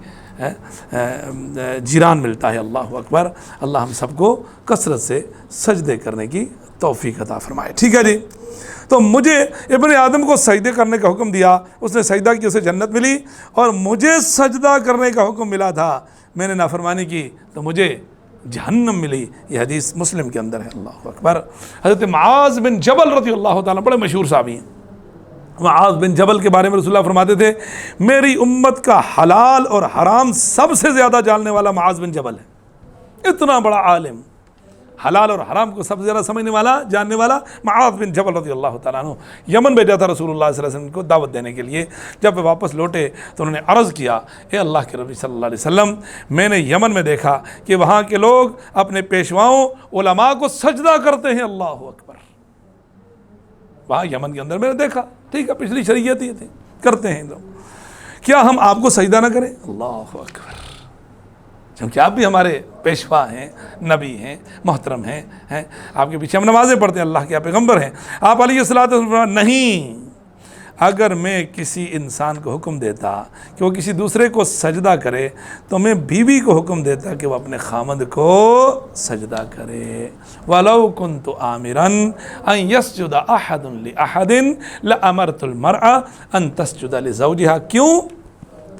جیران ملتا ہے۔ اللہ اکبر۔ اللہ ہم سب کو کثرت سے سجدے کرنے کی توفیق عطا فرمائے۔ ٹھیک ہے جی، تو مجھے ابن آدم کو سجدے کرنے کا حکم دیا، اس نے سجدہ کی، اسے جنت ملی، اور مجھے سجدہ کرنے کا حکم ملا تھا، میں نے نافرمانی کی تو مجھے جہنم ملی۔ یہ حدیث مسلم کے اندر ہے۔ اللہ اکبر۔ حضرت معاذ بن جبل رضی اللہ تعالیٰ، بڑے مشہور صحابی ہیں، معاذ بن جبل کے بارے میں رسول اللہ فرماتے تھے میری امت کا حلال اور حرام سب سے زیادہ جاننے والا معاذ بن جبل ہے۔ اتنا بڑا عالم، حلال اور حرام کو سب سے زیادہ سمجھنے والا، جاننے والا معاذ بن جبل رضی اللہ تعالیٰ عنہ۔ یمن بھیجا تھا رسول اللہ صلی اللہ علیہ وسلم کو دعوت دینے کے لیے۔ جب وہ واپس لوٹے تو انہوں نے عرض کیا، اے اللہ کے نبی صلی اللہ علیہ وسلم، میں نے یمن میں دیکھا کہ وہاں کے لوگ اپنے پیشواؤں علماء کو سجدہ کرتے ہیں۔ اللہ اکبر۔ وہاں یمن کے اندر میں نے دیکھا، ٹھیک ہے، پچھلی شریعت یہ تھی، کرتے ہیں لوگ، کیا ہم آپ کو سجدہ نہ کریں؟ اللہ اکبر۔ کیونکہ آپ بھی ہمارے پیشوا ہیں، نبی ہیں، محترم ہیں، آپ کے پیچھے ہم نمازیں پڑھتے ہیں، اللہ کے پیغمبر ہیں۔ آپ علیہ الصلوۃ والسلام نہیں، اگر میں کسی انسان کو حکم دیتا کہ وہ کسی دوسرے کو سجدہ کرے تو میں بیوی کو حکم دیتا کہ وہ اپنے خامند کو سجدہ کرے۔ وَلَوْ كُنْتُ آمِرًا أَن يَسْجُدَ أَحَدٌ لِأَحَدٍ لَأَمَرْتُ الْمَرْأَ أَن تَسْجُدَ لِزَوْجِهَا۔ کیوں؟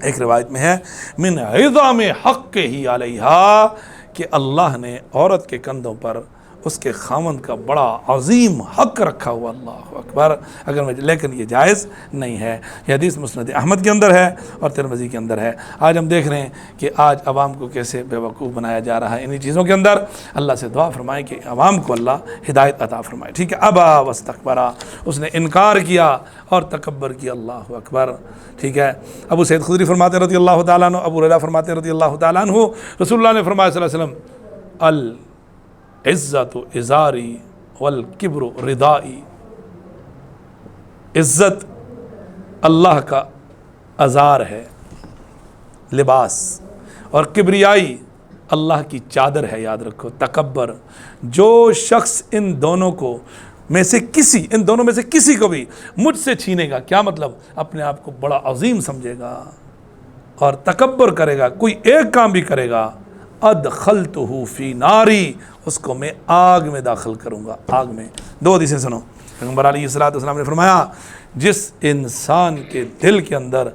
ایک روایت میں ہے من عظام حقہ علیہا، کہ اللہ نے عورت کے کندھوں پر اس کے خامند کا بڑا عظیم حق رکھا ہوا، اللہ اکبر، لیکن یہ جائز نہیں ہے۔ یہ حدیث مسند احمد کے اندر ہے اور ترمذی کے اندر ہے۔ آج ہم دیکھ رہے ہیں کہ آج عوام کو کیسے بے وقوف بنایا جا رہا ہے انہی چیزوں کے اندر۔ اللہ سے دعا فرمائے کہ عوام کو اللہ ہدایت عطا فرمائے۔ ٹھیک ہے، ابا واستکبرا، اس نے انکار کیا اور تکبر کیا، اللہ اکبر۔ ٹھیک ہے، ابو سعید خدری فرماتے رضی اللہ تعالیٰ عنہ، ابو ہریرہ فرماتے رضی اللہ تعالیٰ عنہ، رسول اللہ نے فرمایا صلی اللہ علیہ وسلم عزت ازاری والکبر ردائی، عزت اللہ کا ازار ہے، لباس، اور کبریائی اللہ کی چادر ہے، یاد رکھو۔ تکبر، جو شخص ان دونوں میں سے کسی کو بھی مجھ سے چھینے گا، کیا مطلب؟ اپنے آپ کو بڑا عظیم سمجھے گا اور تکبر کرے گا، کوئی ایک کام بھی کرے گا، ادخلتہ فی ناری، اس کو میں آگ میں داخل کروں گا، آگ میں۔ دو حدیثیں سنو، پیغمبر علیہ السلام نے فرمایا جس انسان کے دل کے اندر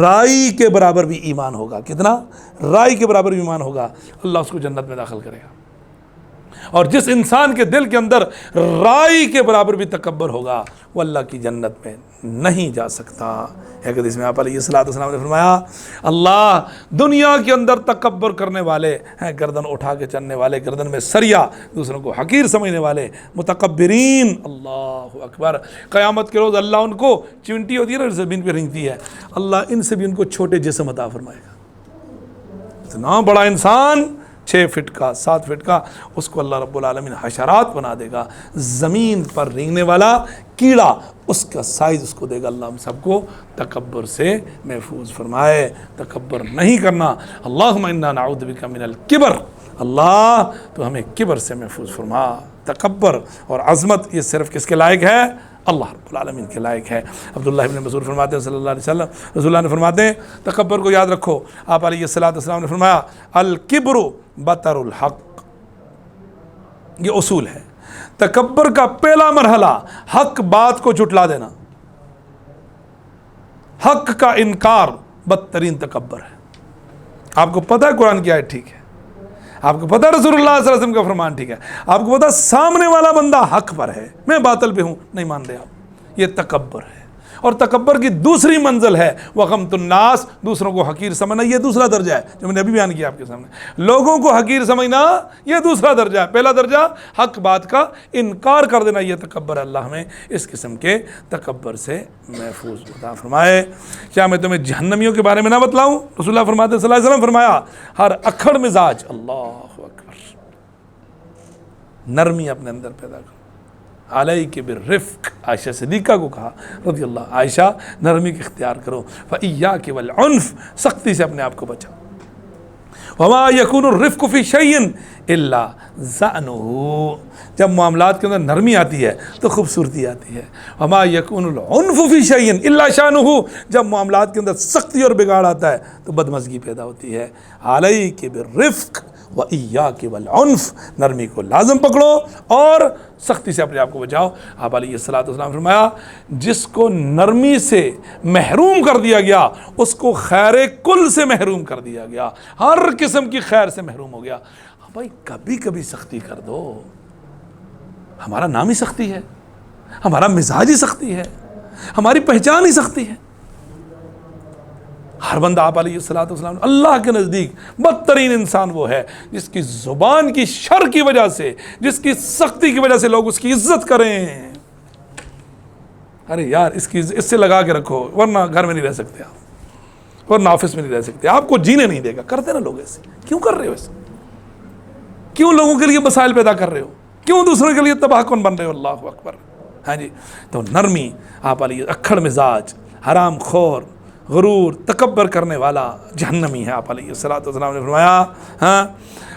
رائی کے برابر بھی ایمان ہوگا، کتنا؟ رائی کے برابر بھی ایمان ہوگا، اللہ اس کو جنت میں داخل کرے گا۔ اور جس انسان کے دل کے اندر رائی کے برابر بھی تکبر ہوگا وہ اللہ کی جنت میں نہیں جا سکتا۔ ایک حدیث میں آپ علیہ السلام نے فرمایا اللہ دنیا کے اندر تکبر کرنے والے ہیں، گردن اٹھا کے چلنے والے، گردن میں سریا، دوسروں کو حقیر سمجھنے والے متکبرین، اللہ اکبر، قیامت کے روز اللہ ان کو چونٹی ہوتی ہے نا زمین پہ رینگتی ہے، اللہ ان سے بھی ان کو چھوٹے جسم عطا فرمائے گا۔ اتنا بڑا انسان 6 فٹ کا 7 فٹ کا، اس کو اللہ رب العالمین حشرات بنا دے گا، زمین پر رینگنے والا کیڑا، اس کا سائز اس کو دے گا۔ اللہ ہم سب کو تکبر سے محفوظ فرمائے، تکبر نہیں کرنا۔ اللہم انا نعوذ بک من الکبر، اللہ تو ہمیں کبر سے محفوظ فرما۔ تکبر اور عظمت یہ صرف کس کے لائق ہے؟ اللہ رب العالمین کے لائق ہے۔ عبداللہ ابن مسعود فرماتے ہیں صلی اللہ علیہ وسلم، رسول اللہ نے فرماتے ہیں تکبر کو یاد رکھو، آپ علیہ السلام نے فرمایا الکبر بطر الحق، یہ اصول ہے۔ تکبر کا پہلا مرحلہ حق بات کو جھٹلا دینا، حق کا انکار بدترین تکبر ہے۔ آپ کو پتہ ہے قرآن کی آیت ٹھیک ہے، آپ کو پتہ رسول اللہ صلی اللہ علیہ وسلم کا فرمان ٹھیک ہے، آپ کو پتہ سامنے والا بندہ حق پر ہے، میں باطل پہ ہوں، نہیں مان رہے آپ، یہ تکبر ہے۔ اور تکبر کی دوسری منزل ہے وغمت الناس، دوسروں کو حقیر سمجھنا، یہ دوسرا درجہ ہے جو میں نے ابھی بیان کیا آپ کے سامنے۔ لوگوں کو حقیر سمجھنا یہ دوسرا درجہ ہے، پہلا درجہ حق بات کا انکار کر دینا، یہ تکبر ہے۔ اللہ ہمیں اس قسم کے تکبر سے محفوظ عطا فرمائے۔ کیا میں تمہیں جہنمیوں کے بارے میں نہ بتلاؤں؟ رسول اللہ فرماتے ہیں صلی اللہ علیہ وسلم فرمایا ہر اکھڑ مزاج، اللہ اکبر، نرمی اپنے اندر پیدا کرو، علیک بالرفق، عائشہ صدیقہ کو کہا رضی اللہ، عائشہ نرمی کی اختیار کرو، فإیاک والعنف، سختی سے اپنے آپ کو بچاؤ، وما یکون الرفق فی شیء الا زانہ، جب معاملات کے اندر نرمی آتی ہے تو خوبصورتی آتی ہے، وما یکون العنف فی شیء الا شانہ، جب معاملات کے اندر سختی اور بگاڑ آتا ہے تو بدمزگی پیدا ہوتی ہے۔ علیک بالرفق وإیاک والعنف، نرمی کو لازم پکڑو اور سختی سے اپنے آپ کو بچاؤ۔ آپ علیہ السلام فرمایا جس کو نرمی سے محروم کر دیا گیا اس کو خیر کل سے محروم کر دیا گیا، ہر قسم کی خیر سے محروم ہو گیا۔ بھائی کبھی کبھی سختی کر دو، ہمارا نام ہی سختی ہے، ہمارا مزاج ہی سختی ہے، ہماری پہچان ہی سختی ہے۔ ہر بندہ آپ علیہ السلام اللہ کے نزدیک بدترین انسان وہ ہے جس کی زبان کی شر کی وجہ سے، جس کی سختی کی وجہ سے لوگ اس کی عزت کریں۔ ارے یار اس سے لگا کے رکھو ورنہ گھر میں نہیں رہ سکتے آپ، ورنہ آفس میں نہیں رہ سکتے، آپ کو جینے نہیں دے گا۔ کرتے نا لوگ ایسے، کیوں کر رہے ہو ایسے؟ کیوں لوگوں کے لیے مسائل پیدا کر رہے ہو؟ کیوں دوسروں کے لیے تباہ کن بن رہے ہو؟ اللہ اکبر۔ ہاں جی، تو نرمی، آپ علیہ اکھڑ مزاج، حرام خور، غرور تکبر کرنے والا جہنمی ہے. آپ علیہ الصلوۃ والسلام نے فرمایا. ہاں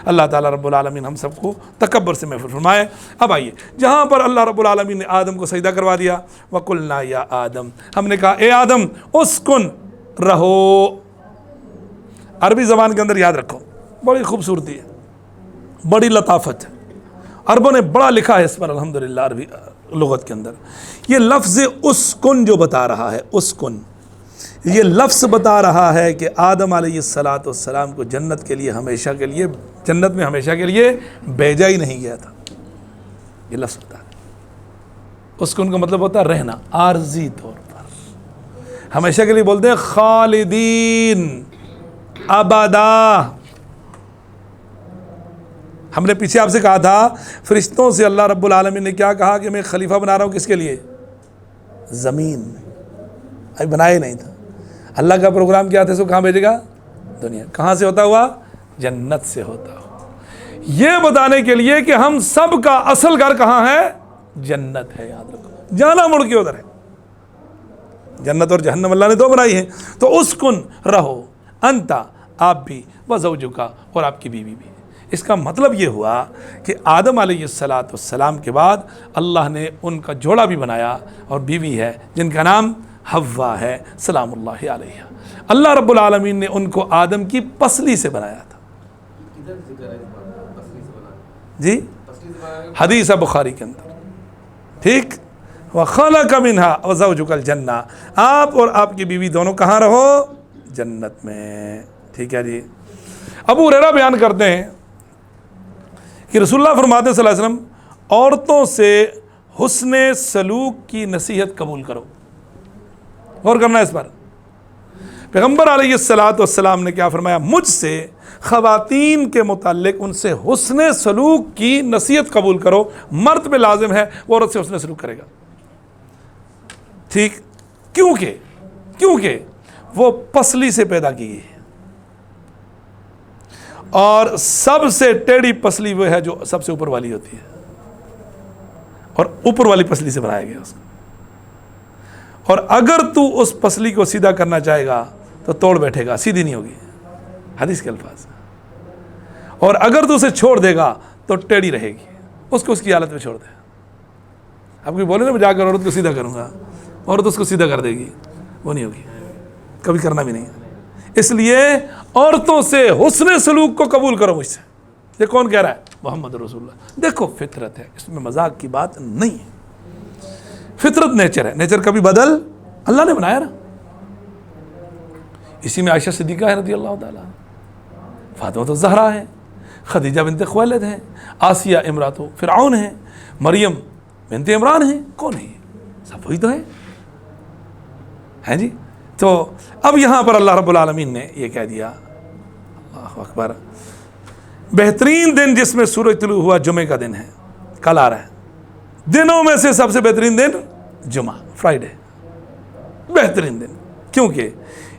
اللہ تعالیٰ رب العالمین ہم سب کو تکبر سے محفوظ فرمائے. اب آئیے جہاں پر اللہ رب العالمین نے آدم کو سجدہ کروا دیا. وَقُلْنَا يَا آدم, ہم نے کہا اے آدم اسکن رہو. عربی زبان کے اندر یاد رکھو بڑی خوبصورتی ہے, بڑی لطافت ہے. عربوں نے بڑا لکھا ہے اس پر الحمدللہ عربی لغت کے اندر. یہ لفظ اسکن جو بتا رہا ہے, اسکن, یہ لفظ بتا رہا ہے کہ آدم علیہ الصلوۃ والسلام کو جنت کے لیے ہمیشہ کے لیے, جنت میں ہمیشہ کے لیے بھیجا ہی نہیں گیا تھا. یہ لفظ بتا ہے. اسکن کا مطلب ہوتا ہے رہنا, عارضی طور پر. ہمیشہ کے لیے بولتے ہیں خالدین ابدا. ہم نے پیچھے آپ سے کہا تھا فرشتوں سے اللہ رب العالمین نے کیا کہا کہ میں خلیفہ بنا رہا ہوں کس کے لیے؟ زمین میں. ابھی بنایا ہی نہیں تھا. اللہ کا پروگرام کیا تھا, اس کو کہاں بھیجے گا؟ دنیا. کہاں سے ہوتا ہوا؟ جنت سے ہوتا ہوا. یہ بتانے کے لیے کہ ہم سب کا اصل گھر کہاں ہے؟ جنت ہے. یاد رکھو, جانا مڑ کے ادھر ہے. جنت اور جہنم اللہ نے دو بنائی ہیں. تو اسکن رہو, انتا آپ بھی, وزوجکا اور آپ کی بیوی بھی. اس کا مطلب یہ ہوا کہ آدم علیہ الصلوۃ والسلام کے بعد اللہ نے ان کا جوڑا بھی بنایا اور بیوی ہے جن کا نام حوا ہے سلام اللہ علیہ. اللہ رب العالمین نے ان کو آدم کی پسلی سے بنایا تھا. جی حدیث ہے بخاری کے اندر, ٹھیک. وَخَلَقَ مِنْهَا وَزَوْجُكَ الْجَنَّةَ, آپ اور آپ کی بیوی دونوں کہاں رہو؟ جنت میں. ٹھیک ہے جی. ابو ہریرہ بیان کرتے ہیں کہ رسول اللہ فرماتے ہیں صلی اللہ علیہ وسلم عورتوں سے حسن سلوک کی نصیحت قبول کرو. غور کرنا ہے اس پر. پیغمبر علیہ الصلوۃ والسلام نے کیا فرمایا؟ مجھ سے خواتین کے متعلق ان سے حسن سلوک کی نصیحت قبول کرو. مرد پہ لازم ہے وہ عورت سے حسن سلوک کرے گا. ٹھیک, کیونکہ وہ پسلی سے پیدا کی ہے اور سب سے ٹیڑھی پسلی وہ ہے جو سب سے اوپر والی ہوتی ہے, اور اوپر والی پسلی سے بنایا گیا اس کو. اور اگر تو اس پسلی کو سیدھا کرنا چاہے گا تو توڑ بیٹھے گا, سیدھی نہیں ہوگی. حدیث کے الفاظ. اور اگر تو اسے چھوڑ دے گا تو ٹیڑھی رہے گی. اس کو اس کی حالت میں چھوڑ دے. اب کوئی بولے نا میں جا کر عورت کو سیدھا کروں گا, عورت اس کو سیدھا کر دے گی, وہ نہیں ہوگی, کبھی کرنا بھی نہیں. اس لیے عورتوں سے حسن سلوک کو قبول کرو مجھ سے. یہ کون کہہ رہا ہے؟ محمد رسول اللہ. دیکھو فطرت ہے, اس میں مذاق کی بات نہیں ہے. فطرت نیچر ہے, نیچر کبھی بدل اللہ نے بنایا نا. اسی میں عائشہ صدیقہ ہے رضی اللہ تعالیٰ, فاطمہ الزہرا ہے, خدیجہ بنت خویلد ہیں, آسیہ امرات فرعون ہیں, مریم بنت عمران ہیں. کون ہے؟ سب وہی تو ہے جی. تو اب یہاں پر اللہ رب العالمین نے یہ کہہ دیا, اللہ اکبر, بہترین دن جس میں سورج طلوع ہوا جمعے کا دن ہے, کل آ رہا ہے. دنوں میں سے سب سے بہترین دن جمعہ, فرائیڈے, بہترین دن. کیونکہ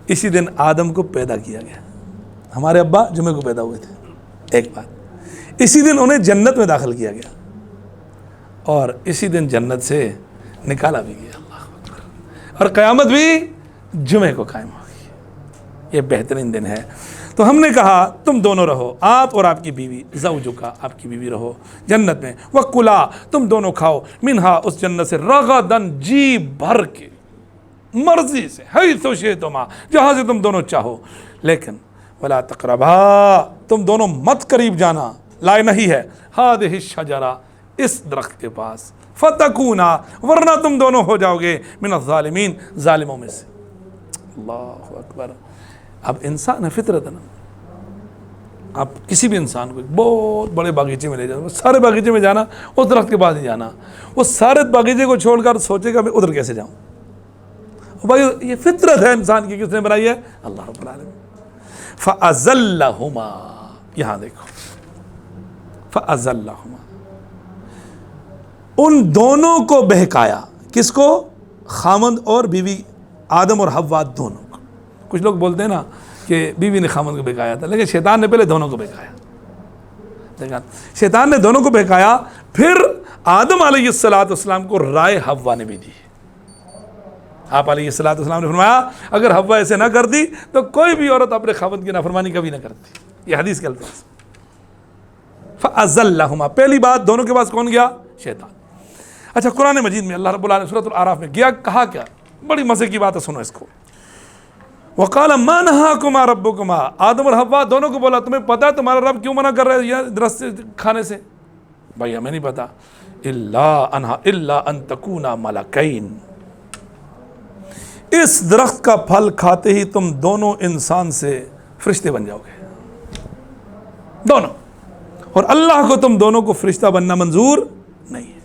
اسی دن آدم کو پیدا کیا گیا. ہمارے ابا جمعے کو پیدا ہوئے تھے. ایک بات, اسی دن انہیں جنت میں داخل کیا گیا اور اسی دن جنت سے نکالا بھی گیا. اللہ اکبر. اور قیامت بھی جمعے کو قائم ہوگی. یہ بہترین دن ہے. تو ہم نے کہا تم دونوں رہو, آپ اور آپ کی بیوی, زوجکا آپ کی بیوی رہو جنت میں. وَکُلَا تم دونوں کھاؤ, منہا اس جنت سے, رغدن جی بھر کے, مرضی سے, حیث شئتما جہاں سے تم دونوں چاہو, لیکن ولا تقربا تم دونوں مت قریب جانا, لائے نہیں ہے, ہذہ الشجرہ اس درخت کے پاس, فتکونا ورنہ تم دونوں ہو جاؤ گے, من الظالمین ظالموں میں سے. اللہ اکبر. اب انسان ہے, فطرت ہے نا. آپ کسی بھی انسان کو بہت بڑے باغیچے میں لے جانا, سارے باغیچے میں جانا, اس درخت کے پاس ہی جانا, وہ سارے باغیچے کو چھوڑ کر سوچے گا میں ادھر کیسے جاؤں. بھائی یہ فطرت ہے انسان کی, کس نے بنائی ہے؟ اللہ رب العالمین. فَأَزَلَّهُمَا, یہاں دیکھو, فَأَزَلَّهُمَا ان دونوں کو بہکایا. کس کو؟ خامند اور بیوی, آدم اور حوا دونوں کو. کچھ لوگ بولتے ہیں نا کہ بیوی نے خامند کو بہکایا تھا, لیکن شیطان نے پہلے دونوں کو بہکایا. دیکھا, شیطان نے دونوں کو بہکایا, پھر آدم علیہ الصلوۃ والسلام کو رائے حوا نے بھی دی. آپ علیہ الصلوۃ والسلام نے فرمایا اگر حوا ایسے نہ کرتی تو کوئی بھی عورت اپنے خاوند کی نافرمانی کبھی نہ کرتی. یہ حدیث کے الفاظ. فَأَزَلَّهُمَا پہلی بات دونوں کے پاس کون گیا؟ شیطان. اچھا قرآن مجید میں اللہ رب العالمین سورۃ الاعراف میں گیا کہا کیا؟ بڑی مزے کی بات ہے، سنو اس کو. وَقَالَ مَا نَهَاكُمَا رَبُّكُمَا آدم اور حوا دونوں کو بولا تمہیں پتہ ہے تمہارا رب کیوں منع کر رہا ہے یہ درخت کھانے سے؟ بھائی ہمیں نہیں پتا. إِلَّا أَن تَكُونَا مَلَكَيْنِ اس درخت کا پھل کھاتے ہی تم دونوں انسان سے فرشتے بن جاؤ گے دونوں، اور اللہ کو تم دونوں کو فرشتہ بننا منظور نہیں ہے.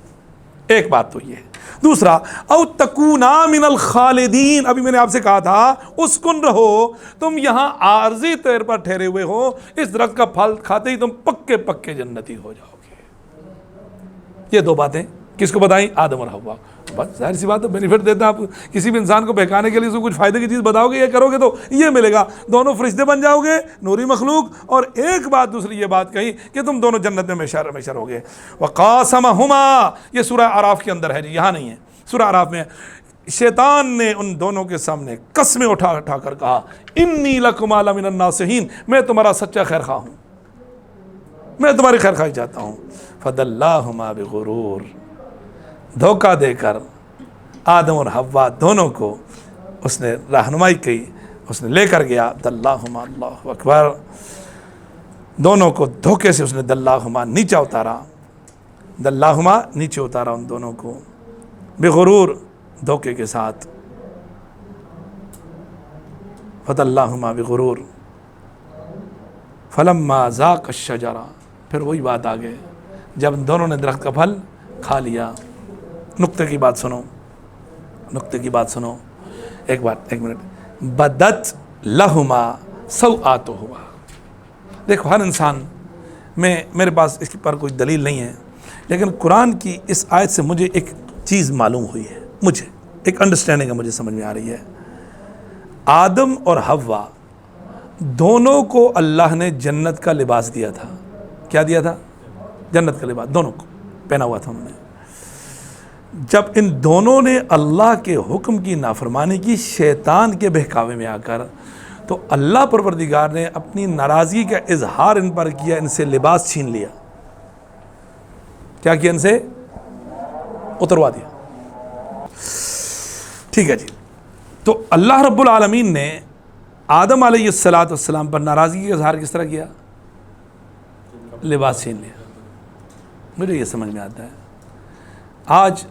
ایک بات تو یہ ہے. دوسرا او تکونا من الخالدین، ابھی میں نے آپ سے کہا تھا اسکن رہو، تم یہاں عارضی طور پر ٹھہرے ہوئے ہو، اس درخت کا پھل کھاتے ہی تم پکے پکے جنتی ہو جاؤ گے. یہ دو باتیں کس کو بتائیں؟ آدم اور حوا. بس ظاہر سی بات ہے بینیفٹ دیتا ہے. آپ کسی بھی انسان کو بہکانے کے لیے اس کو کچھ فائدے کی چیز بتاؤ گے، یہ کرو گے تو یہ ملے گا، دونوں فرشتے بن جاؤ گے، نوری مخلوق. اور ایک بات دوسری یہ بات کہی کہ تم دونوں جنت میں ہمیشہ رہو گے. وقاسمہما یہ سورہ اعراف کے اندر ہے جی، یہاں نہیں ہے، سورہ اعراف میں. شیطان نے ان دونوں کے سامنے قسمیں اٹھا کر کہا انی لکما لمن الناصحین، میں تمہارا سچا خیر خواہ ہوں، میں تمہاری خیر خواہی چاہتا ہوں. فدلاہما بغرور دھوکہ دے کر آدم اور حوا دونوں کو اس نے رہنمائی کی، اس نے لے کر گیا. دلاہما اللہ اکبر، دونوں کو دھوکے سے اس نے دلاہما نیچے اتارا، دلاہما نیچے اتارا ان دونوں کو بغرور دھوکے کے ساتھ. فدلاہما بغرور فلما ذاق الشجرہ، پھر وہی بات آ گئے جب دونوں نے درخت کا پھل کھا لیا. نقطے کی بات سنو، نقطے کی بات سنو. ایک منٹ. بدت لہما سوآتہما، دیکھو ہر انسان میں، میرے پاس اس پر کوئی دلیل نہیں ہے، لیکن قرآن کی اس آیت سے مجھے ایک چیز معلوم ہوئی ہے، مجھے ایک انڈرسٹینڈنگ ہے، مجھے سمجھ میں آ رہی ہے. آدم اور حوا دونوں کو اللہ نے جنت کا لباس دیا تھا. کیا دیا تھا؟ جنت کا لباس دونوں کو پہنا ہوا تھا انہوں نے. جب ان دونوں نے اللہ کے حکم کی نافرمانی کی شیطان کے بہکاوے میں آ کر، تو اللہ پروردگار نے اپنی ناراضگی کا اظہار ان پر کیا، ان سے لباس چھین لیا. کیا کیا؟ ان سے اتروا دیا. ٹھیک ہے جی. تو اللہ رب العالمین نے آدم علیہ السلام پر ناراضگی کا اظہار کس طرح کیا؟ لباس چھین لیا. مجھے یہ سمجھ میں آتا ہے آج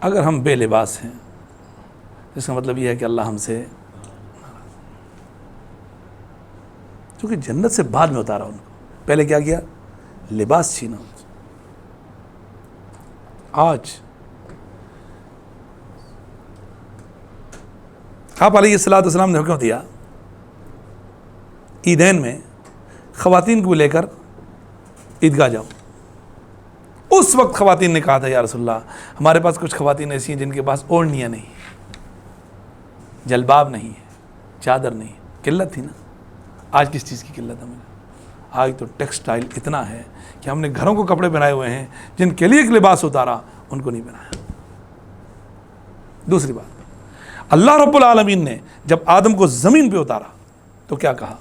اگر ہم بے لباس ہیں، اس کا مطلب یہ ہے کہ اللہ ہم سے، کیونکہ جنت سے بعد میں اتارا ان کو، پہلے کیا کیا؟ لباس چھینا. آج آپ علیہ السلام نے حکم دیا عیدین میں خواتین کو لے کر عیدگاہ جاؤ. اس وقت خواتین نے کہا تھا یا رسول اللہ ہمارے پاس کچھ خواتین ایسی ہیں جن کے پاس اوڑھنیاں نہیں، جلباب نہیں ہے، چادر نہیں. قلت تھی نا. آج کس چیز کی قلت ہے؟ آج تو ٹیکسٹائل اتنا ہے کہ ہم نے گھروں کو کپڑے پہنائے ہوئے ہیں، جن کے لیے ایک لباس اتارا ان کو نہیں پہنایا. دوسری بات، اللہ رب العالمین نے جب آدم کو زمین پہ اتارا تو کیا کہا؟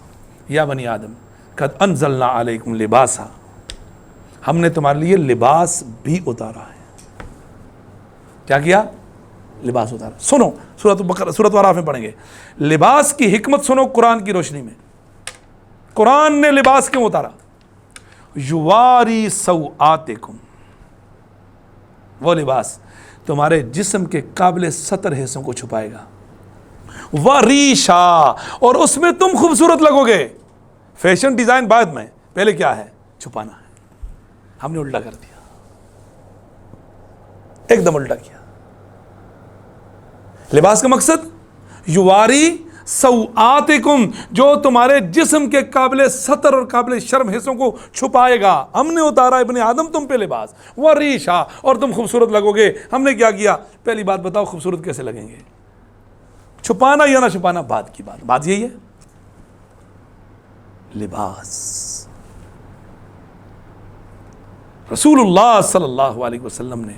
یا بنی آدم قد انزلنا علیکم لباسا، ہم نے تمہارے لیے لباس بھی اتارا ہے. کیا کیا؟ لباس اتارا. سنو سورۃ اعراف میں پڑھیں گے لباس کی حکمت، سنو قرآن کی روشنی میں. قرآن نے لباس کیوں اتارا؟ یواری سوآتکم، وہ لباس تمہارے جسم کے قابل ستر حصوں کو چھپائے گا. وریشا، اور اس میں تم خوبصورت لگو گے. فیشن ڈیزائن بعد میں، پہلے کیا ہے؟ چھپانا ہے. ہم نے الٹا کر دیا، ایک دم الٹا کیا. لباس کا مقصد یواری سوآتکم، جو تمہارے جسم کے قابل ستر اور قابل شرم حصوں کو چھپائے گا. ہم نے اتارا ابن آدم تم پہ لباس. وریشا، اور تم خوبصورت لگو گے. ہم نے کیا کیا؟ پہلی بات بتاؤ خوبصورت کیسے لگیں گے؟ چھپانا یا نہ چھپانا بعد کی بات. بات یہی ہے لباس. رسول اللہ صلی اللہ علیہ وسلم نے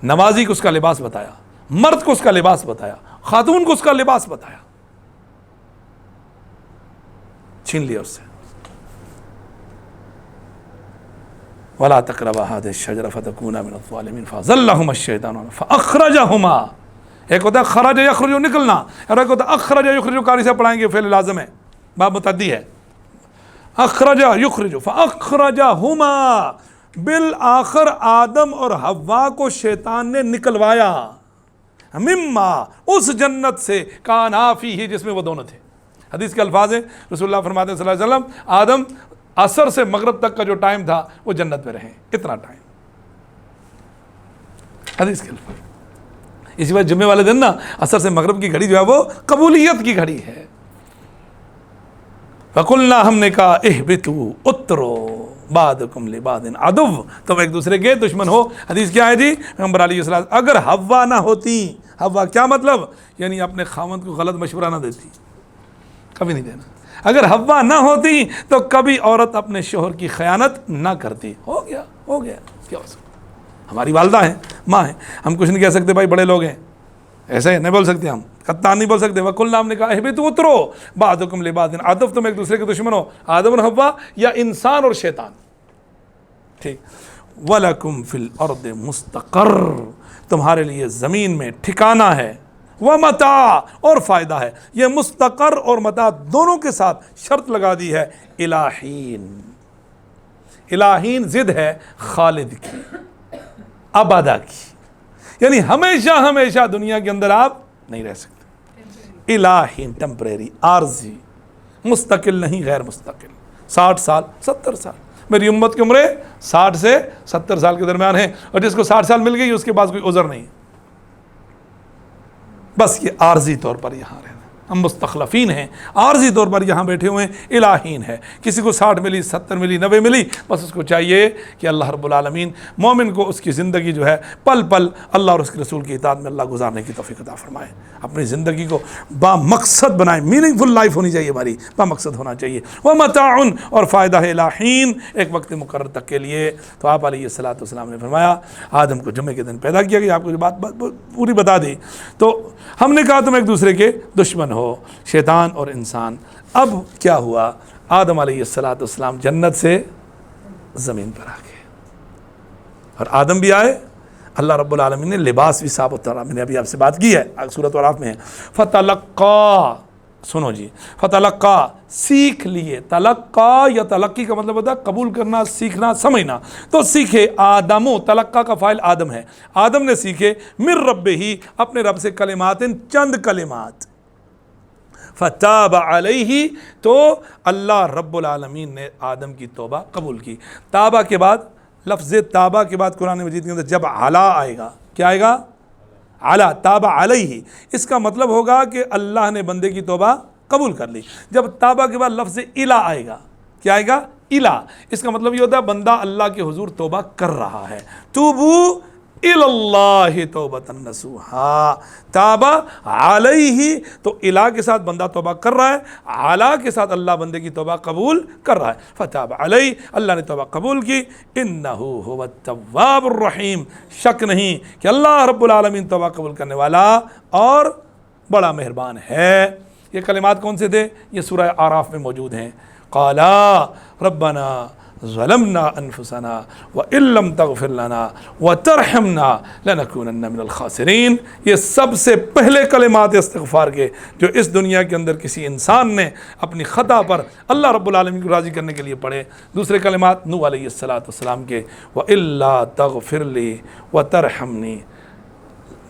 نمازی کو اس کا لباس بتایا، مرد کو اس کا لباس بتایا، خاتون کو اس کا لباس بتایا، چھین لیا اس سے. وَلَا تَقْرَبَا هَٰذِهِ الشَّجَرَةَ فَتَكُونَا مِنَ الظَّالِمِينَ فَأَزَلَّهُمَا الشَّيْطَانُ فَأَخْرَجَهُمَا. ایک ہوتا ہے خرج یخرج نکلنا، اور ایک ہوتا ہے اخرج یخرج، قاری سے پڑھائیں گے فعل لازم ہے، باب متعدی ہے. اخرج یخرج فاخرجہما، بالآخر آدم اور حوا کو شیطان نے نکلوایا، مما، اس جنت سے، کانا فیہ، جس میں وہ دونوں تھے. حدیث کے الفاظ ہیں، رسول اللہ فرماتے ہیں صلی اللہ علیہ وسلم آدم عصر سے مغرب تک کا جو ٹائم تھا وہ جنت میں رہے، اتنا ٹائم. حدیث کے الفاظ. اسی وجہ جمعے والے دن نا عصر سے مغرب کی گھڑی جو ہے وہ قبولیت کی گھڑی ہے. فَقُلْنَا، ہم نے کہا، اِهْبِطُوا، اترو، بَعْضُكُمْ لِبَعْضٍ عَدُوٌّ، تم ایک دوسرے کے دشمن ہو. حدیث کیا ہے جی؟ پیغمبر علیہ السلام، اگر حوا نہ ہوتی، حوا کیا مطلب؟ یعنی اپنے خاوند کو غلط مشورہ نہ دیتی، کبھی نہیں دینا. اگر حوا نہ ہوتی تو کبھی عورت اپنے شوہر کی خیانت نہ کرتی. ہو گیا کیا ہو سکتا. ہماری والدہ ہیں، ماں ہیں، ہم کچھ نہیں کہہ سکتے، بھائی بڑے لوگ ہیں، ایسے نہیں بول سکتے، ہم قطعاً نہیں بول سکتے. وَقُلْنَا، ہم نے کہا، اِهْبِطُوا، اترو، بَعْضُكُمْ لِبَعْضٍ عَدُوٌّ، تم ایک دوسرے کے دشمن ہو، آدم اور حوا یا انسان اور شیطان. ٹھیک. وَلَكُمْ فِي الْأَرْضِ مُسْتَقَرٌّ، تمہارے لیے زمین میں ٹھکانہ ہے، وَمَتَاعٌ، اور فائدہ ہے. یہ مستقر اور متاع دونوں کے ساتھ شرط لگا دی ہے. الہین، الہین ضد ہے خالد کی، ابدا کی، یعنی ہمیشہ دنیا کے اندر آپ نہیں رہ سکتے. الہین ٹیمپریری، عارضی، مستقل نہیں، غیر مستقل. 60 سال 70 سال، میری امت کی عمریں 60 سے 70 سال کے درمیان ہیں، اور جس کو 60 سال مل گئی اس کے پاس کوئی عذر نہیں، بس یہ عارضی طور پر یہاں رہنا. ہم مستخلفین ہیں، عارضی طور پر یہاں بیٹھے ہوئے ہیں. الہین ہے، کسی کو 60 ملی، 70 ملی، 90 ملی، بس اس کو چاہیے کہ اللہ رب العالمین مومن کو اس کی زندگی جو ہے پل پل اللہ اور اس کے رسول کی اطاعت میں اللہ گزارنے کی توفیق عطا فرمائے. اپنی زندگی کو با مقصد بنائیں، میننگ فل لائف ہونی چاہیے ہماری، با مقصد ہونا چاہیے. وَمَتَاعٌ، اور فائدہ ہے الہین، ایک وقت مقرر تک کے لیے. تو آپ علیہ الصلوۃ والسلام نے فرمایا آدم کو جمعے کے دن پیدا کیا گیا. آپ کو جو بات پوری بتا دی. تو ہم نے کہا تم ایک دوسرے کے دشمن ہو، شیطان اور انسان. اب کیا ہوا؟ آدم علیہ الصلوۃ والسلام جنت سے زمین پر آ گئے، اور آدم بھی آئے. اللہ رب العالمین نے لباس بھی صاف اتارا، میں نے ابھی آپ سے بات کی ہے، سورۃ اعراف میں ہے. فتلقا، سنو جی، فتلقا، سیکھ لیے. تلقا یا تلقی کا مطلب ہوتا ہے قبول کرنا، سیکھنا، سمجھنا. تو سیکھے آدمو، تلقا کا فاعل آدم ہے، آدم نے سیکھے من ربہ، اپنے رب سے، کلمات، چند کلمات. فتاب علیہ، تو اللہ رب العالمین نے آدم کی توبہ قبول کی. تابہ کے بعد، لفظ تابہ کے بعد قرآن مجید کے اندر جب علا آئے گا، کیا آئے گا؟ علا، تابہ علیہ، اس کا مطلب ہوگا کہ اللہ نے بندے کی توبہ قبول کر لی. جب تابہ کے بعد لفظ الا آئے گا، کیا آئے گا؟ الا، اس کا مطلب یہ ہوتا ہے بندہ اللہ کے حضور توبہ کر رہا ہے. توبو الی اللہ توبۃ نصوحا، تابہ علیہ، تو الا کے ساتھ بندہ توبہ کر رہا ہے، علا کے ساتھ اللہ بندے کی توبہ قبول کر رہا ہے. فتاب علیہ، اللہ نے توبہ قبول کی. انہ هو التواب الرحیم، شک نہیں کہ اللہ رب العالمین توبہ قبول کرنے والا اور بڑا مہربان ہے. یہ کلمات کون سے تھے؟ یہ سورہ اعراف میں موجود ہیں. قالا ربنا ظلمنا انفسنا وان لم تغفر لنا وترحمنا لنكونن من الخاسرین. یہ سب سے پہلے کلمات استغفار کے جو اس دنیا کے اندر کسی انسان نے اپنی خطا پر اللہ رب العالمین کو راضی کرنے کے لیے پڑھے. دوسرے کلمات نوح علیہ السلام کے، وَإِلَّا تَغْفِرْ لِي وَتَرْحَمْنِي،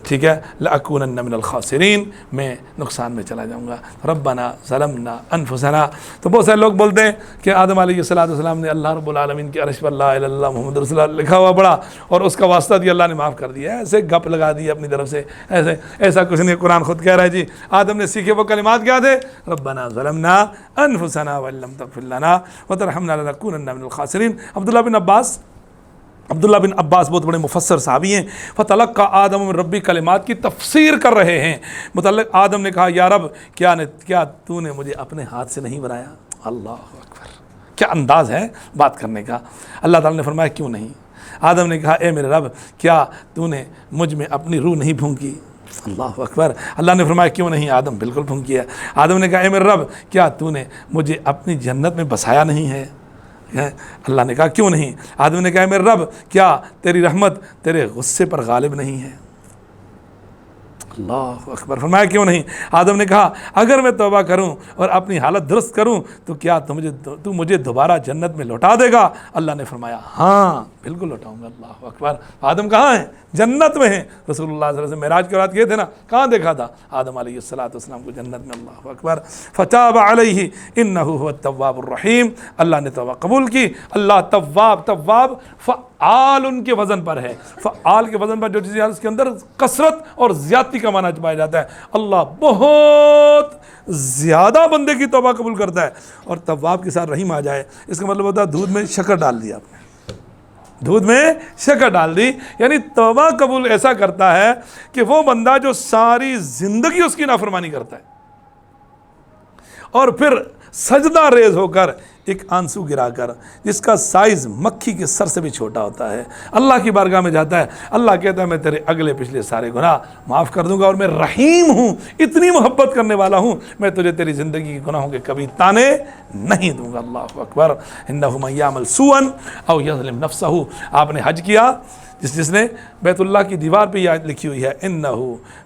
ٹھیک ہے، لَأَكُونَنَّ مِنَ الْخَاسِرِينَ، میں نقصان میں چلا جاؤں گا. ربنا ظلمنا انفسنا. تو بہت سارے لوگ بولتے ہیں کہ آدم علیہ السلام نے اللہ رب العالمین کی عرش پر لا الہ الا اللہ محمد رسول اللہ لکھا ہوا پڑھا اور اس کا واسطہ دیا، اللہ نے معاف کر دیا. ایسے گپ لگا دی اپنی طرف سے، ایسا کچھ نہیں. قرآن خود کہہ رہا ہے جی آدم نے سیکھے وہ کلمات کیا تھے؟ ربنا ظلمنا انفسنا وان لم تغفر لنا وترحمنا لنكونن من الخاسرین. عبداللہ بن عباس بہت بڑے مفسر صحابی ہیں. فتلقى آدم من ربی کلمات کی تفسیر کر رہے ہیں. متعلق آدم نے کہا یا رب کیا تو نے مجھے اپنے ہاتھ سے نہیں بنایا؟ اللہ اکبر، کیا انداز ہے بات کرنے کا. اللہ تعالیٰ نے فرمایا کیوں نہیں. آدم نے کہا اے میرے رب کیا تو نے مجھ میں اپنی روح نہیں پھونکی؟ اللہ اکبر. اللہ نے فرمایا کیوں نہیں آدم؟ بالکل پھونکیا. آدم نے کہا اے میرے رب کیا تو نے مجھے اپنی جنت میں بسایا نہیں ہے؟ اللہ نے کہا کیوں نہیں؟ آدم نے کہا اے میرے رب کیا تیری رحمت تیرے غصے پر غالب نہیں ہے؟ اللہ اکبر. فرمایا کیوں نہیں؟ آدم نے کہا اگر میں توبہ کروں اور اپنی حالت درست کروں تو کیا تو مجھے دوبارہ جنت میں لوٹا دے گا؟ اللہ نے فرمایا ہاں بالکل لوٹاؤں گا. اللہ اکبر. آدم کہاں ہیں؟ جنت میں ہیں. رسول اللہ صلی اللہ علیہ وسلم معراج کے رات گئے تھے نا, کہاں دیکھا تھا؟ آدم علیہ السلام کو جنت میں. اللہ اکبر. فتاب علیہ انہ هو التواب الرحیم. اللہ نے توبہ قبول کی. اللہ تواب فعال ان کے وزن پر ہے. فعال کے وزن پر جو چیز ہے اس کے اندر کثرت اور زیادتی کا معنی پایا جاتا ہے. اللہ بہت زیادہ بندے کی توبہ قبول کرتا ہے. اور تواب کے ساتھ رحیم آ جائے اس کا مطلب ہوتا ہے دودھ میں شکر ڈال دیا آپ نے, دودھ میں شکر ڈال دی. یعنی توبہ قبول ایسا کرتا ہے کہ وہ بندہ جو ساری زندگی اس کی نافرمانی کرتا ہے اور پھر سجدہ ریز ہو کر ایک آنسو گرا کر جس کا سائز مکھی کے سر سے بھی چھوٹا ہوتا ہے اللہ کی بارگاہ میں جاتا ہے. اللہ کہتا ہے میں تیرے اگلے پچھلے سارے گناہ معاف کر دوں گا اور میں رحیم ہوں, اتنی محبت کرنے والا ہوں, میں تجھے تیری زندگی کے گناہوں کے کبھی تانے نہیں دوں گا. اللہ اکبر. انہ من یعمل سوءا او یظلم نفسہ. آپ نے حج کیا, جس نے بیت اللہ کی دیوار پہ یہ آیت لکھی ہوئی ہے انہ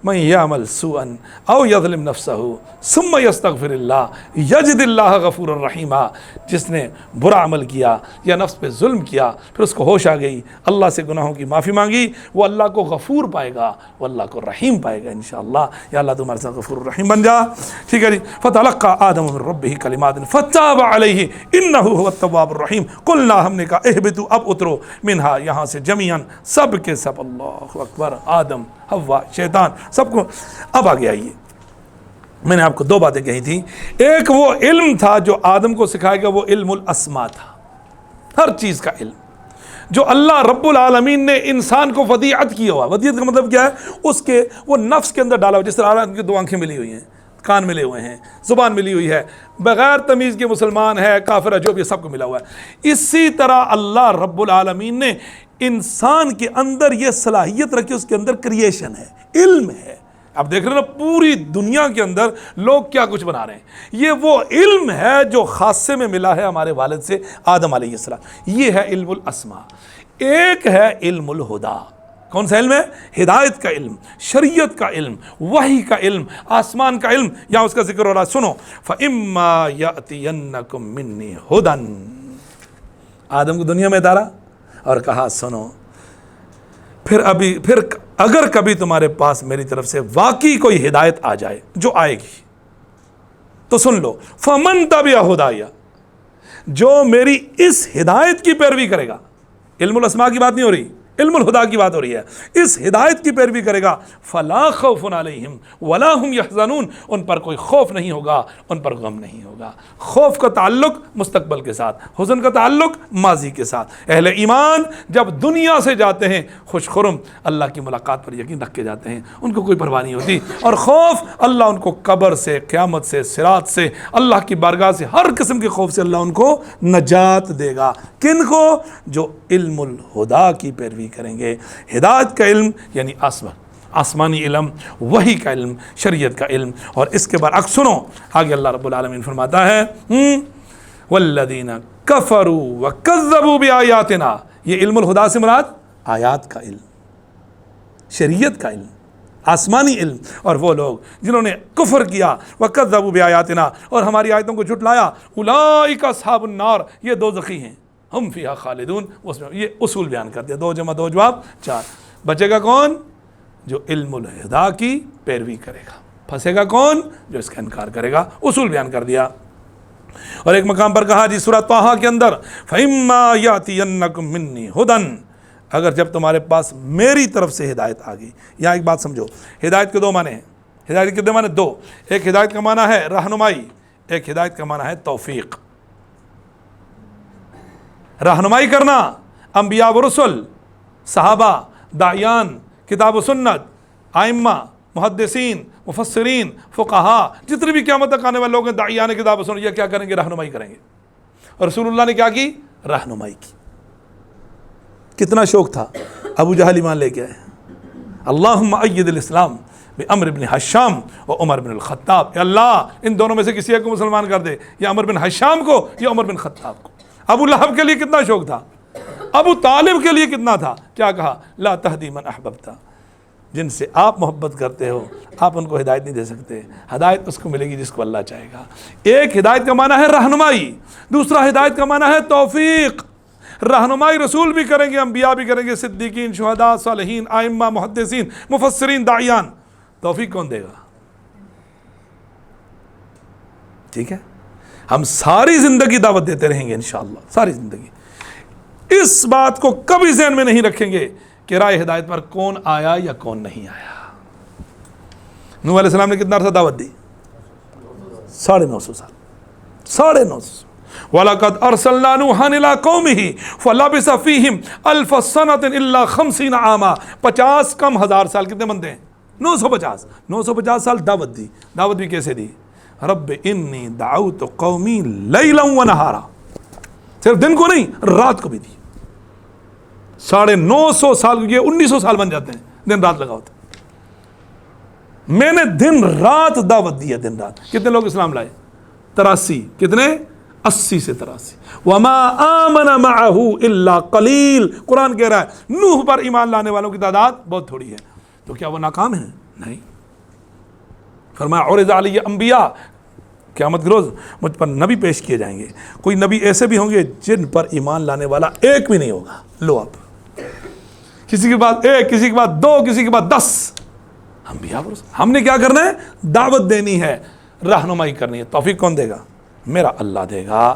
من یعمل سوءا او یظلم نفسہ ثم یستغفر اللہ یجد اللہ غفورا رحیما. جس نے برا عمل کیا یا نفس پہ ظلم کیا پھر اس کو ہوش آ گئی, اللہ سے گناہوں کی معافی مانگی, وہ اللہ کو غفور پائے گا, وہ اللہ کو رحیم پائے گا انشاءاللہ. یا اللہ تمہارے ساتھ غفور الرحیم بن جا. ٹھیک ہے جی. فتلقى آدم من ربہ کلمات فتاب علیہ انہ هو التواب الرحیم. قلنا, ہم نے کہا اہبطوا, اب اترو, منہا, یہاں سے, جمیعا, سب کے سب. اللہ اکبر. آدم, حوا, شیطان, سب کو. اب آگے آئیے, میں نے آپ کو دو باتیں کہی تھیں. ایک وہ علم تھا جو آدم کو سکھایا گیا, وہ علم الاسماء تھا, ہر چیز کا علم جو اللہ رب العالمین نے انسان کو ودیعت کیا ہوا. ودیعت کا مطلب کیا ہے؟ اس کے وہ نفس کے اندر ڈالا ہوا. جس طرح ان کی دو آنکھیں ملی ہوئی ہیں, کان ملے ہوئے ہیں, زبان ملی ہوئی ہے, بغیر تمیز کے مسلمان ہے, کافر ہے, جو بھی, سب کو ملا ہوا ہے. اسی طرح اللہ رب العالمین نے انسان کے اندر یہ صلاحیت رکھی, اس کے اندر کریشن ہے, علم ہے. اب دیکھ رہے ہیں نا پوری دنیا کے اندر لوگ کیا کچھ بنا رہے ہیں. یہ وہ علم ہے جو خاصے میں ملا ہے ہمارے والد سے آدم علیہ السلام. یہ ہے علم الاسماء. ایک ہے علم الہدا. کون سا علم ہے؟ ہدایت کا علم, شریعت کا علم, وحی کا علم, آسمان کا علم. یہاں اس کا ذکر ہو رہا ہے, سنو. فَإِمَّا يَأْتِيَنَّكُم مِّنِّي هُدًى. آدم کو دنیا میں اتارا اور کہا سنو, پھر اگر کبھی تمہارے پاس میری طرف سے واقعی کوئی ہدایت آ جائے, جو آئے گی تو سن لو. فَمَن تَبِعَ هُدَايَ, جو میری اس ہدایت کی پیروی کرے گا. علم الاسماء کی بات نہیں ہو رہی, علم الہدا کی بات ہو رہی ہے. اس ہدایت کی پیروی کرے گا, فلا خوف علیہم ولا هم یحزنون. ان پر کوئی خوف نہیں ہوگا, ان پر غم نہیں ہوگا. خوف کا تعلق مستقبل کے ساتھ, حزن کا تعلق ماضی کے ساتھ. اہل ایمان جب دنیا سے جاتے ہیں خوش خرم, اللہ کی ملاقات پر یقین رکھ کے جاتے ہیں, ان کو کوئی پرواہ نہیں ہوتی. اور خوف, اللہ ان کو قبر سے, قیامت سے, صراط سے, اللہ کی بارگاہ سے, ہر قسم کے خوف سے اللہ ان کو نجات دے گا. کن کو؟ جو علم الہدا کی پیروی کریں گے. ہدایت کا علم یعنی آسمانی علم, وحی کا علم, شریعت کا علم. اور اس کے بعد سنو آگے اللہ رب العالمین فرماتا ہے والذین کفروا وکذبوا بآیاتنا. یہ علم الہدا سے مراد آیات کا علم, شریعت کا علم, آسمانی علم. اور وہ لوگ جنہوں نے کفر کیا, وکذبوا بآیاتنا, اور ہماری آیتوں کو جھٹلایا, اولئک اصحاب النار, یہ دوزخی ہیں, ہم فیہا خالدون. اس میں یہ اصول بیان کر دیا, 2 + 2 = 4. بچے گا کون؟ جو علم الہدا کی پیروی کرے گا. پھنسے گا کون؟ جو اس کا انکار کرے گا. اصول بیان کر دیا. اور ایک مقام پر کہا جی سورہ طٰہٰ کے اندر فَإِمَّا يَأْتِيَنَّكُم مِّنِّي هُدًى, اگر جب تمہارے پاس میری طرف سے ہدایت آ گئی. یہاں ایک بات سمجھو, ہدایت کے 2 معنی ہیں. ہدایت کے 2 معنی 2. ایک ہدایت کا معنی ہے رہنمائی, ایک ہدایت کا معنی ہے توفیق. رہنمائی کرنا, انبیاء و رسل, صحابہ, داعیان, کتاب و سنت, ائمہ, محدثین, مفسرین, فقہاء, جتنے بھی قیامت تک آنے والے لوگ ہیں داعیان کتاب و سنت, یہ کیا کریں گے؟ رہنمائی کریں گے. اور رسول اللہ نے کیا کی؟ رہنمائی کی. کتنا شوق تھا, ابو جہل ایمان لے کے آئے. اللہم اید الاسلام عمر بن حشام و عمر بن الخطاب، اے اللہ ان دونوں میں سے کسی ایک کو مسلمان کر دے، یا عمر بن حشام کو یا عمر بن خطاب کو۔ ابو لہب کے لیے کتنا شوق تھا، ابو طالب کے لیے کتنا تھا، کیا کہا، لا تہدی من احببت، جن سے آپ محبت کرتے ہو آپ ان کو ہدایت نہیں دے سکتے، ہدایت اس کو ملے گی جس کو اللہ چاہے گا۔ ایک ہدایت کا معنی ہے رہنمائی، دوسرا ہدایت کا معنی ہے توفیق۔ رہنمائی رسول بھی کریں گے، انبیاء بھی کریں گے، صدیقین، شہداء، صالحین، ائمہ، محدثین، مفسرین، داعیان۔ توفیق کون دے گا؟ ٹھیک ہے، ہم ساری زندگی دعوت دیتے رہیں گے انشاءاللہ، ساری زندگی۔ اس بات کو کبھی ذہن میں نہیں رکھیں گے کہ راہ ہدایت پر کون آیا یا کون نہیں آیا۔ نوح علیہ السلام نے کتنا عرصہ دعوت دی؟ 950 سال، 950۔ وَلَقَدْ أَرْسَلْنَا نُوحًا إِلَىٰ قَوْمِهِ فَلَبِثَ فِيهِمْ أَلْفَ سَنَةٍ إِلَّا 50 عَامًا، 50 کم ہزار سال، کتنے بندے ہیں؟ 950 سال دعوت دی۔ دعوت بھی کیسے دی؟ رب انی دعوت قومی لیلا و نہارا، صرف دن کو نہیں رات کو بھی دی۔ 950 سال کو، یہ 1900 سال بن جاتے ہیں دن رات لگا ہوتا۔ میں نے دن رات دعوت دی ہے، دن رات۔ کتنے لوگ اسلام لائے؟ 83۔ کتنے؟ 80 سے 83۔ وما آمن معه الا قلیل، قرآن کہہ رہا ہے نوح پر ایمان لانے والوں کی تعداد بہت تھوڑی ہے۔ تو کیا وہ ناکام ہیں؟ نہیں۔ فرمایا عرض علی انبیاء، قیامت کے روز مجھ پر نبی پیش کیے جائیں گے، کوئی نبی ایسے بھی ہوں گے جن پر ایمان لانے والا ایک بھی نہیں ہوگا۔ لو اب کسی کے بعد ایک، کسی کے بعد 2، کسی کے بعد 10 انبیاء پر۔ ہم نے کیا کرنا ہے؟ دعوت دینی ہے، رہنمائی کرنی ہے۔ توفیق کون دے گا؟ میرا اللہ دے گا۔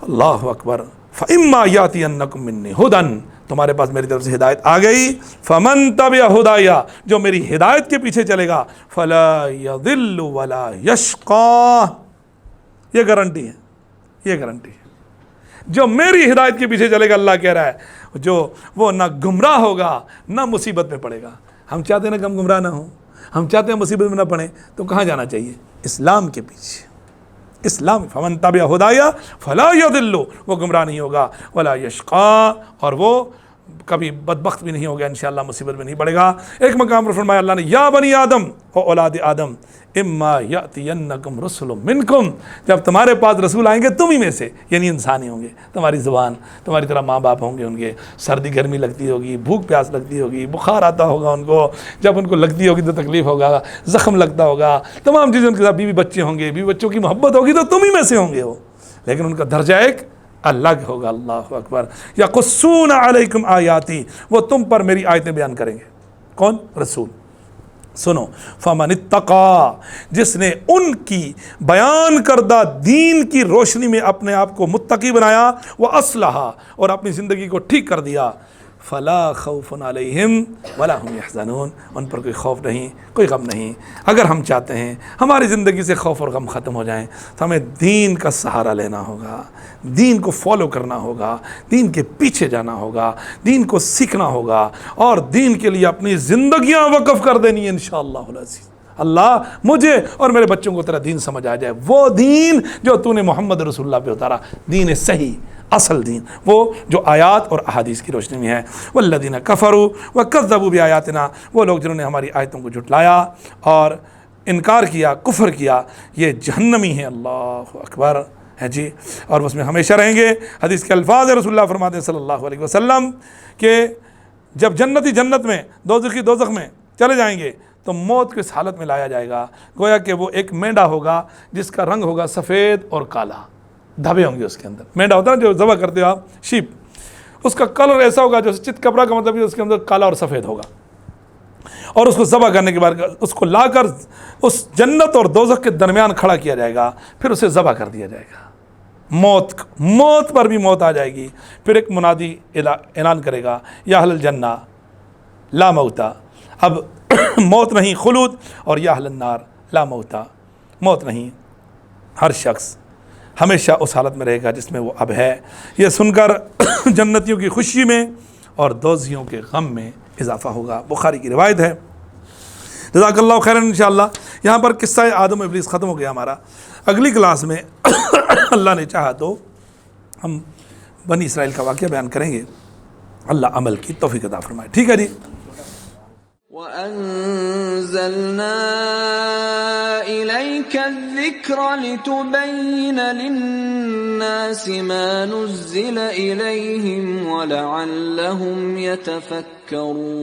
اللہ اکبر۔ فَإِمَّا يَأْتِيَنَّكُم مِّنِّي هُدًى، تمہارے پاس میری طرف سے ہدایت آ گئی، فَمَن تَبِعَ هُدَايَ، جو میری ہدایت کے پیچھے چلے گا، فَلَا يَضِلُّ وَلَا يَشْقَىٰ، یہ گارنٹی ہے، یہ گارنٹی ہے۔ جو میری ہدایت کے پیچھے چلے گا، اللہ کہہ رہا ہے، جو وہ نہ گمراہ ہوگا نہ مصیبت میں پڑے گا۔ ہم چاہتے ہیں کہ ہم گمراہ نہ ہوں، ہم چاہتے ہیں مصیبت میں نہ پڑیں، تو کہاں جانا چاہیے؟ اسلام کے پیچھے۔ اسلام، فمن تبع ہدایا فلا یضل، وہ گمراہ نہیں ہوگا، ولا یشقا، اور وہ کبھی بدبخت بھی نہیں ہوگا، انشاءاللہ مصیبت میں نہیں پڑے گا۔ ایک مقام پر فرمایا اللہ نے، یا بنی آدم و اولاد آدم اما یاتینکم رسل منکم، جب تمہارے پاس رسول آئیں گے تم ہی میں سے، یعنی انسان ہی ہوں گے، تمہاری زبان تمہاری طرح ماں باپ ہوں گے، ان کے سردی گرمی لگتی ہوگی، بھوک پیاس لگتی ہوگی، بخار آتا ہوگا ان کو، جب ان کو لگتی ہوگی تو تکلیف ہوگا، زخم لگتا ہوگا، تمام چیزیں ان کے ساتھ، بیوی بچے ہوں گے، بیوی بچوں کی محبت ہوگی تو تم ہی میں سے ہوں گے وہ، لیکن ان کا درجہ ایک الگ ہوگا۔ اللہ اکبر۔ یقصون علیکم آیاتی، وہ تم پر میری آیتیں بیان کریں گے۔ کون؟ رسول۔ سنو، فمن اتقا، جس نے ان کی بیان کردہ دین کی روشنی میں اپنے آپ کو متقی بنایا، وہ اصلح، اور اپنی زندگی کو ٹھیک کر دیا، فلا خوف علیہم ولا هم یحزنون، ان پر کوئی خوف نہیں، کوئی غم نہیں۔ اگر ہم چاہتے ہیں ہماری زندگی سے خوف اور غم ختم ہو جائیں تو ہمیں دین کا سہارا لینا ہوگا، دین کو فالو کرنا ہوگا، دین کے پیچھے جانا ہوگا، دین کو سیکھنا ہوگا، اور دین کے لیے اپنی زندگیاں وقف کر دینی ہے انشاءاللہ العزیز۔ اللہ مجھے اور میرے بچوں کو تیرا دین سمجھ آ جائے، وہ دین جو تو نے محمد رسول اللہ پہ اتارا، دین صحیح، اصل دین، وہ جو آیات اور احادیث کی روشنی میں ہے۔ والذین کفروا وکذبوا بآیاتنا، وہ لوگ جنہوں نے ہماری آیتوں کو جھٹلایا اور انکار کیا، کفر کیا، یہ جہنمی ہیں۔ اللہ اکبر ہے جی، اور اس میں ہمیشہ رہیں گے۔ حدیث کے الفاظ رسول اللہ فرماتے ہیں صلی اللہ علیہ وسلم کہ جب جنتی جنت میں، دوزخی دوزخ میں چلے جائیں گے تو موت کو اس حالت میں لایا جائے گا گویا کہ وہ ایک مینڈا ہوگا جس کا رنگ ہوگا سفید اور کالا، دھبے ہوں گے اس کے اندر۔ مینڈا ہوتا ہے جو ذبح کرتے ہو آپ، شیپ، اس کا کلر ایسا ہوگا جو چت کپڑا کا مطلب ہے اس کے اندر کالا اور سفید ہوگا، اور اس کو ذبح کرنے کے بعد اس کو لا کر اس جنت اور دوزخ کے درمیان کھڑا کیا جائے گا، پھر اسے ذبح کر دیا جائے گا۔ موت پر بھی موت آ جائے گی، پھر ایک منادی اعلان کرے گا، یا اہل الجنہ لا موتا، اب موت نہیں خلود، اور یا اہل النار لا موتا، موت نہیں، ہر شخص ہمیشہ اس حالت میں رہے گا جس میں وہ اب ہے۔ یہ سن کر جنتیوں کی خوشی میں اور دوزیوں کے غم میں اضافہ ہوگا، بخاری کی روایت ہے۔ جزاک اللہ خیرا۔ انشاءاللہ یہاں پر قصہ آدم و ابلیس ختم ہو گیا ہمارا۔ اگلی کلاس میں اللہ نے چاہا تو ہم بنی اسرائیل کا واقعہ بیان کریں گے۔ اللہ عمل کی توفیق عطا فرمائے۔ ٹھیک ہے جی۔ وَأَنزَلْنَا إِلَيْكَ الذِّكْرَ لِتُبَيِّنَ لِلنَّاسِ مَا نُزِّلَ إِلَيْهِمْ وَلَعَلَّهُمْ يَتَفَكَّرُونَ